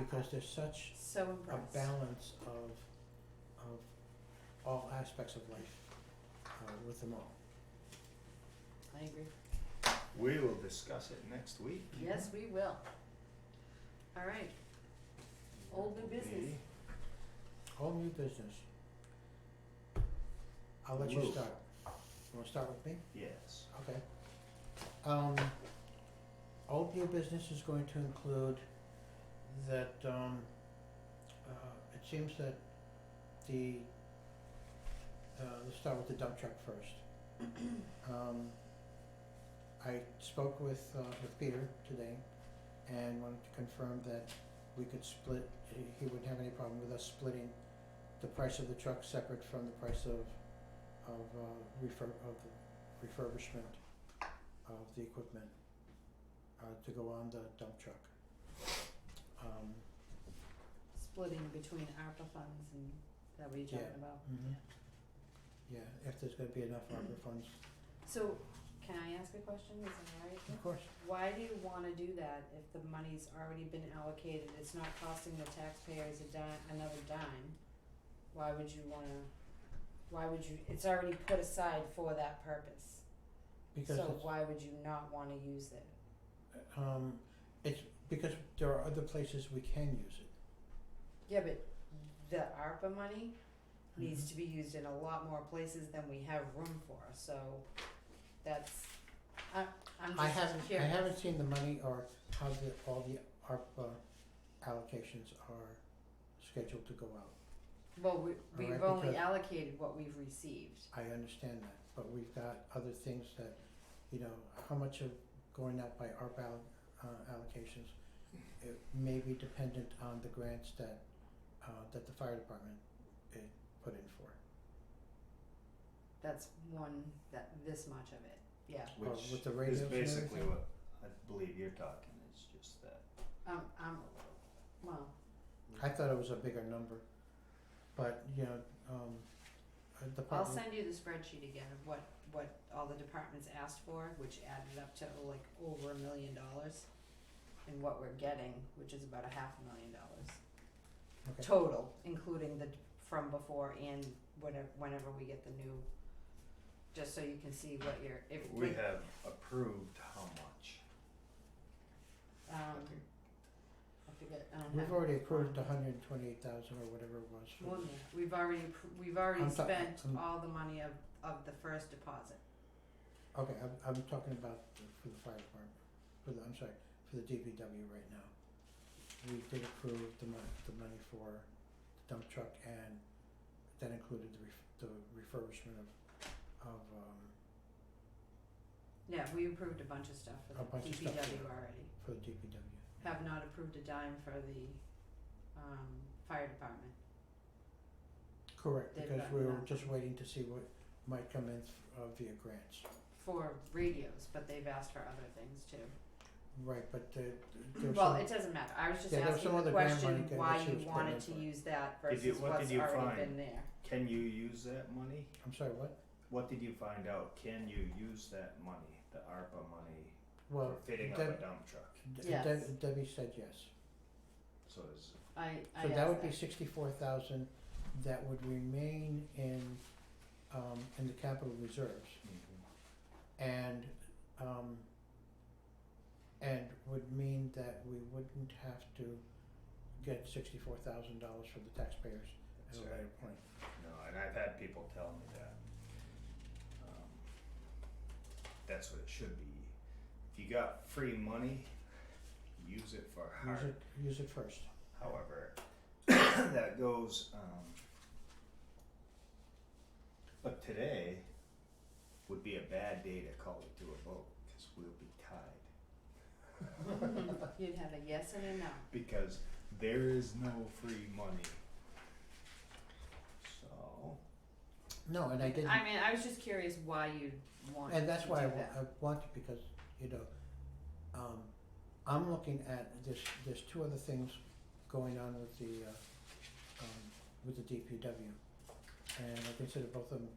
because there's such So a impressed. balance of all aspects of life, with them all. I agree. we will discuss it next week. Yes, we will. All right. Old new business. All new business. I'll let you Lou. start. You wanna start with me? Yes. Okay. Old new business is going to include that, it seems that let's start with the dump truck first. I spoke with Peter today and wanted to confirm that we could split, he wouldn't have any problem with us splitting the price of the truck separate from the price of the refurbishment of the equipment to go on the dump truck. Splitting between ARPA funds and that what you're Yeah. talking about. Yeah, if there's gonna be enough ARPA funds, So, can I ask a question? Is that all right? of course. Why do you wanna do that if the money's already been allocated, it's not costing the taxpayers another dime? Why would you, it's already put aside for that purpose, Because so it's, why would you not wanna use it? it's because there are other places we can use it. Yeah, but the ARPA money needs to be used in a lot more places than we have room for, so that's, I'm just curious. I haven't seen the money or how all the ARPA allocations are scheduled to go out. Well, we've Alright, only because- allocated what we've received. I understand that, but we've got other things that, how much of going out by ARPA allocations, it may be dependent on the grants that the fire department put in for. That's this much of it, yeah. Which with the is radios and basically everything? what I believe you're talking, is just that. Well, I thought it was a bigger number, but, the I'll department, send you the spreadsheet again of what all the departments asked for, which added up to like over $1 million. And what we're getting, which is about $500,000 okay. total, including the from before and whenever we get the new, just so you can see what you're, if We have approved how much? I forget, I don't We've have already it. approved 128,000 or whatever it was. More than that. We've already I'm spent I'm- all the money of the first deposit. Okay, I'm talking about for the fire department, for the DPW right now. We did approve the money for the dump truck, and that included the refurbishment of Yeah, we approved a bunch of stuff for A the bunch of stuff, DPW yeah. already. for the DPW. Have not approved a dime for the fire department. Correct, They've because gotten we were that. just waiting to see what might come in via grants. For radios, but they've asked for other things too. Right, but there's Well, some, it doesn't matter, I was just Yeah, there was some asking the other grant question money that why she you was putting wanted in to for it. use that Did you- versus what what's did you already find? been there. Can you use that money? I'm sorry, what? What did you find out? Can you use that money, the ARPA money, Well, for fitting up a dump truck? Yes. Debbie said yes. So is, I So asked that would be 64,000 that would remain in the capital reserves and would mean that we wouldn't have to get $64,000 from the taxpayers at That's a right. later point. no, and I've had people tell me that. That's what it should be. If you got free money, use it for hard. Use it first. However, that goes, but today would be a bad day to call it to a vote, cause we'll be tied. You'd have a yes and a no. Because there is no free money. So, No, and I didn't. I mean, I was just curious why you wanted And that's to why do I that. want it, because, I'm looking at, there's two other things going on with the DPW. And I consider both of them,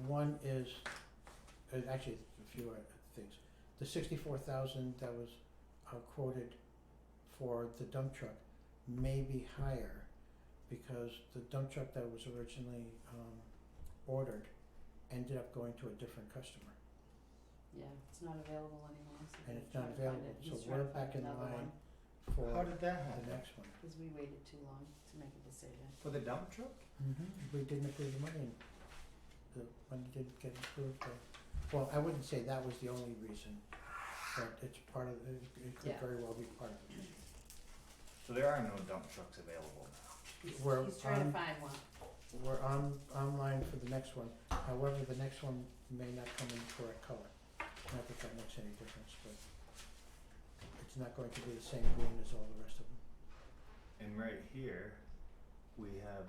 one is, actually, a few other things. The 64,000 that was quoted for the dump truck may be higher because the dump truck that was originally ordered ended up going to a different customer, Yeah, it's not available anymore, so and he's it's not trying to find available, it. so He's we're trying to back find in another line one, for how did that the happen? next one. cause we waited too long to make a decision. For the dump truck? We didn't approve the money, and the money didn't get approved, well, I wouldn't say that was the only reason, but it's part of, it could Yeah. very well be part of it. So there are no dump trucks available now. We're He's trying on, to find one. we're online for the next one, however, the next one may not come in the correct color. Not that that makes any difference, but it's not going to be the same green as all the rest of them. And right here, we have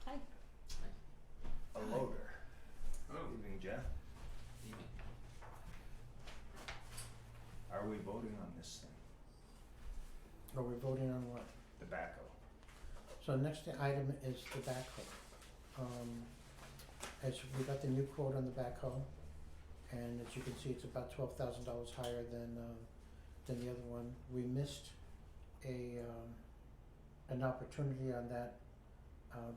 Hi. a loader. Oh. Evening, Jeff. Are we voting on this thing? Are we voting on what? The backhoe? So next item is the backhoe. As we got the new quote on the backhoe, and as you can see, it's about $12,000 higher than the other one. We missed an opportunity on that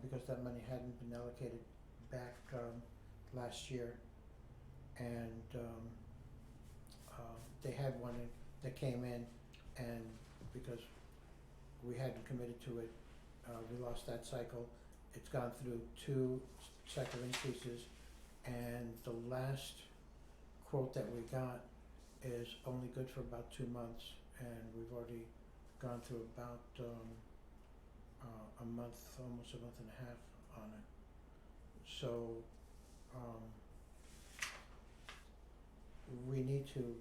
because that money hadn't been allocated back last year, and they had one that came in, and because we hadn't committed to it, we lost that cycle. It's gone through two cycle increases, and the last quote that we got is only good for about 2 months, and we've already gone through about a month, almost a month and a half on it. So we need to,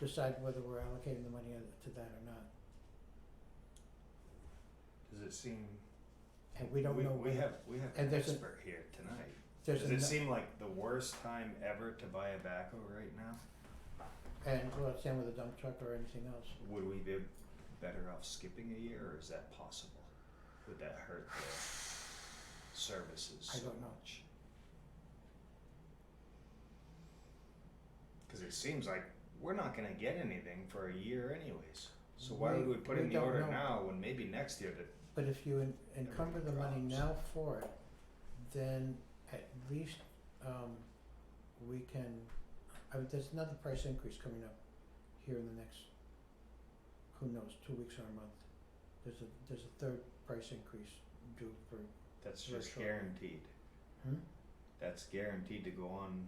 decide whether we're allocating the money to that or not. Does it seem? And we don't know We whether- have and an there's a- expert here tonight. There's Does a it no- seem like the worst time ever to buy a backhoe right now? And well, same with a dump truck or anything else. Would we be better off skipping a year, or is that possible? Would that hurt the services I so don't know. much? Cause it seems like we're not gonna get anything for a year anyways. So why would we put in the don't order know. now when maybe next year But if you encumber the money now for it, then at least we can, there's another price increase coming up here in the next, who knows, 2 weeks or a month. There's a third price increase due for, that's Sure, just sure. guaranteed. That's guaranteed to go on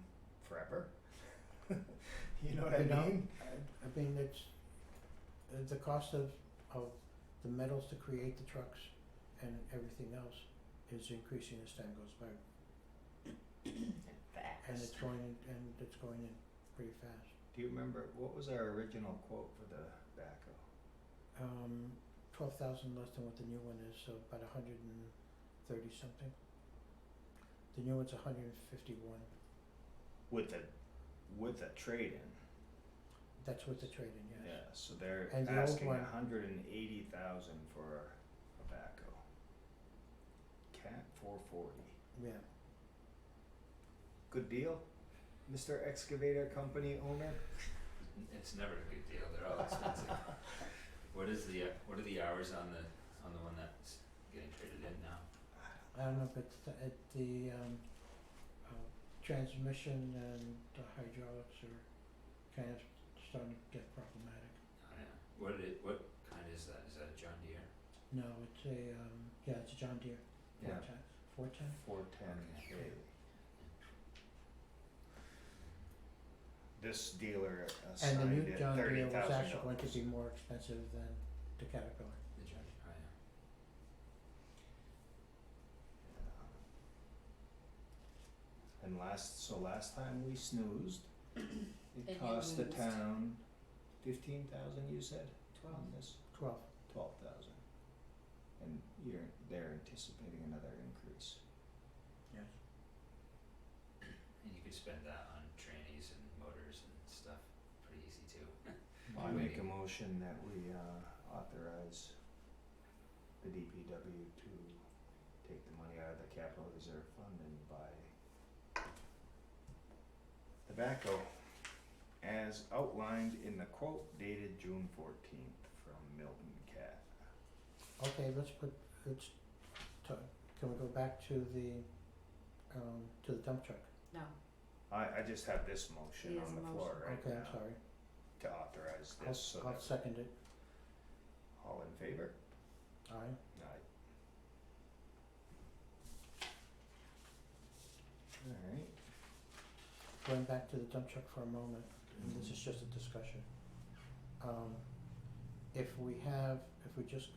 forever? You know what I mean? I mean, it's, the cost of the metals to create the trucks and everything else is increasing as time goes by. And it's going in pretty fast. Do you remember, what was our original quote for the backhoe? 12,000 less than what the new one is, so about 130 something. The new one's 151. with a trade-in. That's with the trade-in, yes. Yeah, so they're And the old asking one- 180,000 for a backhoe. Cat 440. Yeah. Good deal, Mr. Excavator Company owner? It's never a good deal, they're all expensive. What are the hours on the one that's getting traded in now? I don't know, but the transmission and the hydraulics are kind of starting to get problematic. Oh yeah, what kind is that? Is that a John Deere? No, it's a, it's a John Deere. Yeah. 410? 410K. Okay. This dealer And assigned the new it John Deere $30,000. was actually going to be more expensive than the Caterpillar. The John Deere, oh yeah. And last time we snoozed, And it you cost the losed. town 15,000, you said, 12. on this? 12. 12,000. And they're anticipating another increase. Yes. And you could spend that on trannies and motors and stuff pretty easy too. I make a motion that we authorize the DPW to take the money out of the capital reserve fund and buy the backhoe as outlined in the quote dated June 14th from Milton Cat. Okay, can we go back to the dump truck? No, I just have this motion He has on a the floor motion. right Okay, now I'm sorry. to authorize this, so I'll that second it. all in favor? Aye. Aye. Alright, Going back to the dump truck for a moment, and this is just a discussion. If we just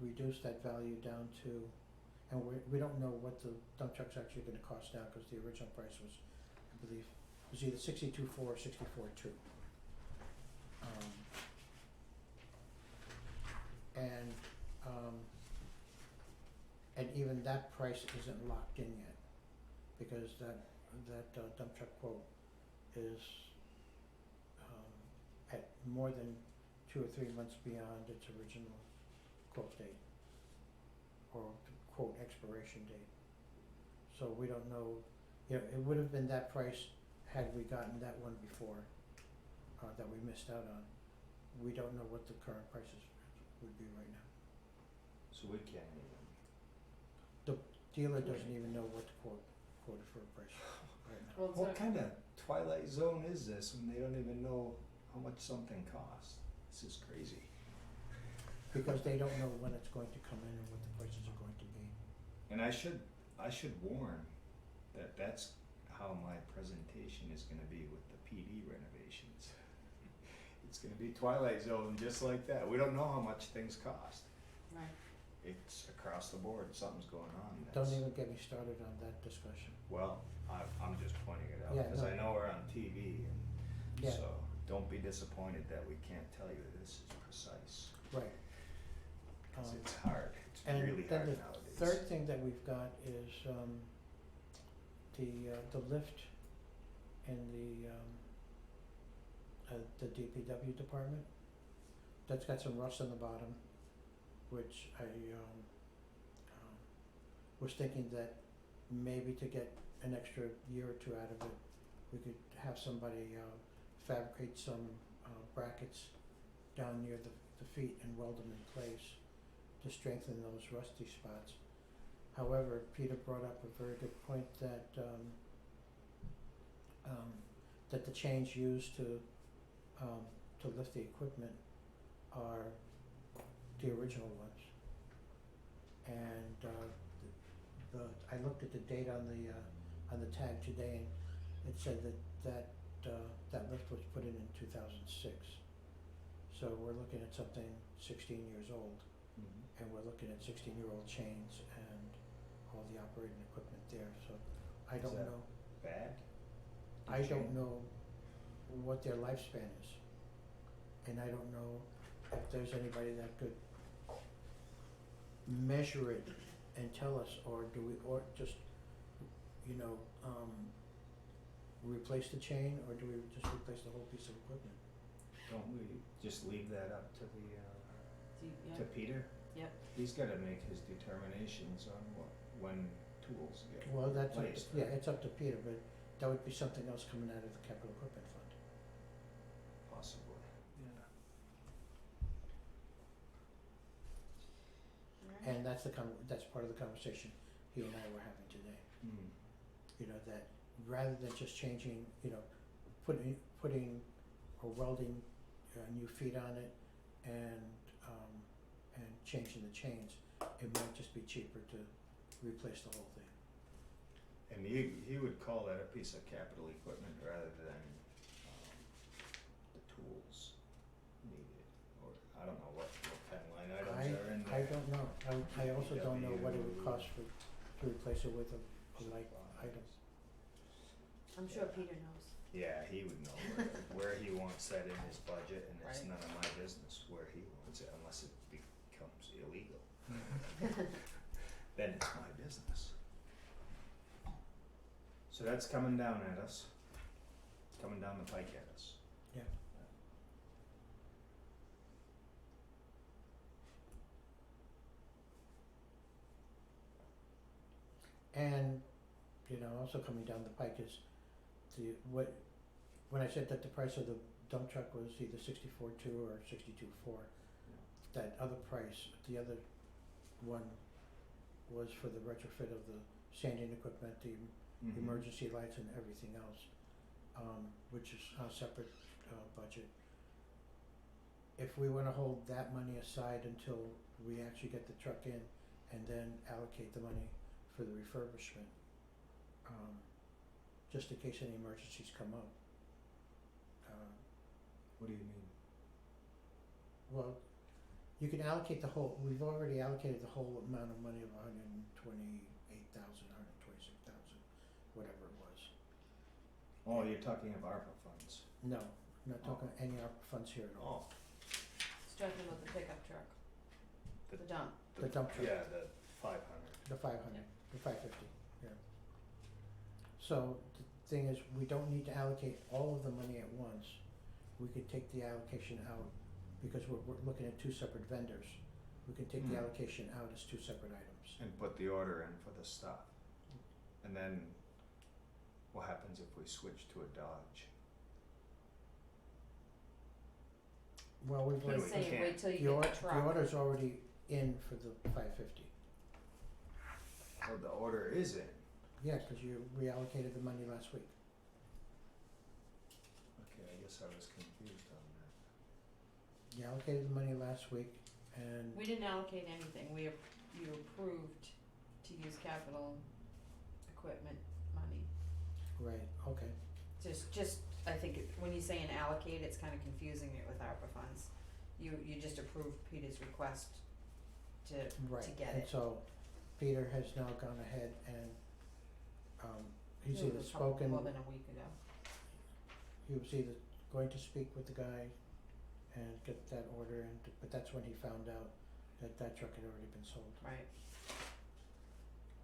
reduce that value down to, and we don't know what the dump truck's actually gonna cost now, cause the original price was, I believe, was either 62.4 or 64.2. And even that price isn't locked in yet, because that dump truck quote is at more than 2 or 3 months beyond its original quote date, or quote expiration date. So we don't know, it would have been that price had we gotten that one before, that we missed out on. We don't know what the current prices would be right now. so we can't even. Dealer doesn't even know what to quote it for a price right now. well, What kind of twilight zone is this when they don't even know how much something costs? This is crazy. Because they don't know when it's going to come in and what the prices are going to be. And I should warn that that's how my presentation is gonna be with the PD renovations. It's gonna be twilight zone just like that. We don't know how much things cost. right, It's across the board, something's going on. Don't that's- even get me started on that discussion. Well, I'm just pointing it out, Yeah, cause no. I know we're on TV and Yeah. so don't be disappointed that we can't tell you this is precise. Right. Cause it's hard, it's And really then hard the nowadays. third thing that we've got is the lift in the DPW department. That's got some rust on the bottom, which I was thinking that maybe to get an extra year or two out of it, we could have somebody fabricate some brackets down near the feet and weld them in place to strengthen those rusty spots. However, Peter brought up a very good point that that the chains used to lift the equipment are the original ones. And I looked at the date on the tag today, and it said that lift was put in 2006. So we're looking at something 16 years old, and we're looking at 16-year-old chains and all the operating equipment there. So I Is don't that know. Bad? I don't know what their lifespan is, and I don't know if there's anybody that could measure it and tell us, or do we, or just, replace the chain, or do we just replace the whole piece of equipment? Don't we just leave that up to the, Do you, yeah, to Peter? Yep. He's gotta make his determinations on when tools get Well, that's up to, replaced, yeah, right? it's up to Peter, but that would be something else coming out of the capital equipment fund. Possibly, yeah. alright. And that's that's part of the conversation you and I were having today. Hmm. You know, that rather than just changing, you know, putting or welding new feet on it and changing the chains, it might just be cheaper to replace the whole thing. And he would call that a piece of capital equipment rather than, the tools needed, or I don't know what kind of line items are in there. I don't know. I also don't know what it would cost to replace it with a like item. I'm sure Peter knows. Yeah, he would know where he wants that in his budget, and it's Right. none of my business where he wants it unless it becomes illegal. Then it's my business. So that's coming down at us, coming down the pike at us. Yeah. And, you know, also coming down the pike is when I said that the price of the dump truck was either 64.2 or 62.4, that other price, the other one was for the retrofit of the sanding equipment, the Mhm. emergency lights and everything else, which is a separate budget. If we wanna hold that money aside until we actually get the truck in and then allocate the money for the refurbishment, just in case any emergencies come up. What do you mean? Well, you can allocate the whole, we've already allocated the whole amount of money of $128,000, $126,000, whatever it was. Oh, you're talking of ARPA funds. No, I'm not talking any ARPA funds here at all. He's talking about the pickup truck, the dump. The dump truck. Yeah, the 500. The 500, the 550, yeah. So the thing is, we don't need to allocate all of the money at once. We could take the allocation out, because we're looking at two separate vendors. We can take the Hmm. allocation out as two separate items. And put the order in for the stuff. And then what happens if we switch to a Dodge? Well, we've He's already, we saying can't. wait till you get the truck. the order's already in for the 550. Oh, the order is in. Yeah, cause you reallocated the money last week. Okay, I guess I was confused on that. You allocated the money last week and, We didn't allocate anything, you approved to use capital equipment money. right, okay. Just, I think when you say an allocate, it's kinda confusing it with ARPA funds. You just approved Peter's request to Right, get and it. so Peter has now gone ahead and, he's It either was probably spoken, more than a week ago. he was either going to speak with the guy and get that order in, but that's when he found out that that truck had already been sold. Right,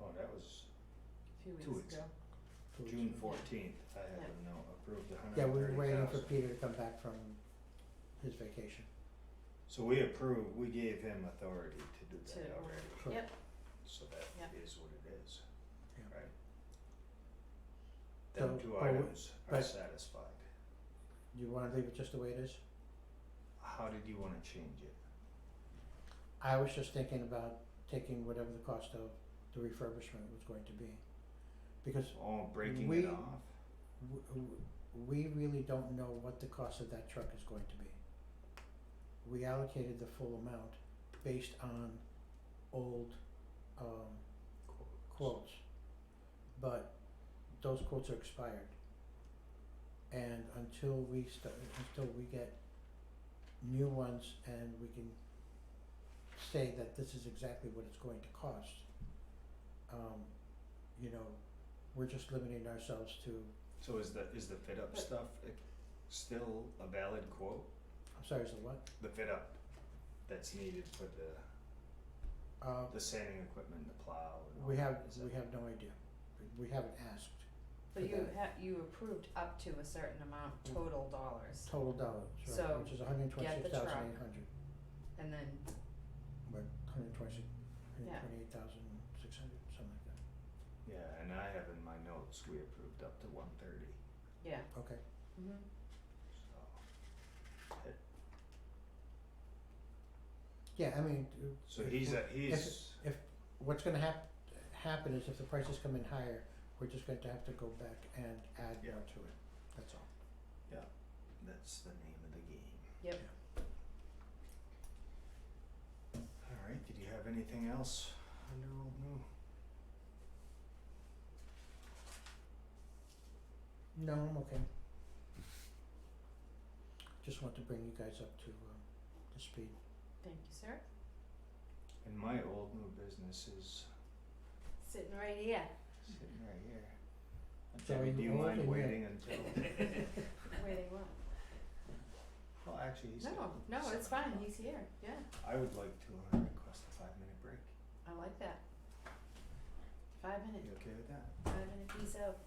Oh, that was a few 2 weeks weeks ago. 2 weeks June ago. 14th. I had Yeah. them now approved Yeah, we were waiting for 130,000. Peter to come back from his vacation. So we gave him authority to do that To- already. Correct. Yep, So that Yep. is what it is. Yeah. Right. So, Them two but we- items are but- satisfied. Do you wanna leave it just the way it is? How did you wanna change it? I was just thinking about taking whatever the cost of the refurbishment was going to be. Because Oh, breaking We- it off? we really don't know what the cost of that truck is going to be. We allocated the full amount based on old quotes, but those quotes are expired. And until we get new ones and we can say that this is exactly what it's going to cost, you know, we're just limiting ourselves to, So is the fit up But- stuff still a valid quote? I'm sorry, is it what? The fit up that's needed for the sanding equipment, the plow and all We that, have is that- no idea. We haven't asked. But for that. you approved up to a certain amount total dollars, Total dollars, So, right, which is $126,800, and then, but $128,600, Yeah. something like that. Yeah, and I have in my notes, we approved up to 130, yeah, Okay. mhm, so. Yeah, I mean, So if he's, we- if what's gonna happen is if the prices come in higher, we're just going to have to go back and add Yeah. more to it, that's all. that's the name of the game. yep. Alright, did you have anything else under old new? No, I'm okay. Just want to bring you guys up to speed. Thank you, sir. And my old new business is Sitting right here. sitting right here. So Debbie, you do you old mind and waiting until? Waiting what? Well, actually, he's. No, got no, it's 7 fine, o'clock. he's here, yeah, I would like to request a 5-minute break. I like that. 5 minutes, You okay with that? 5 minute piece out.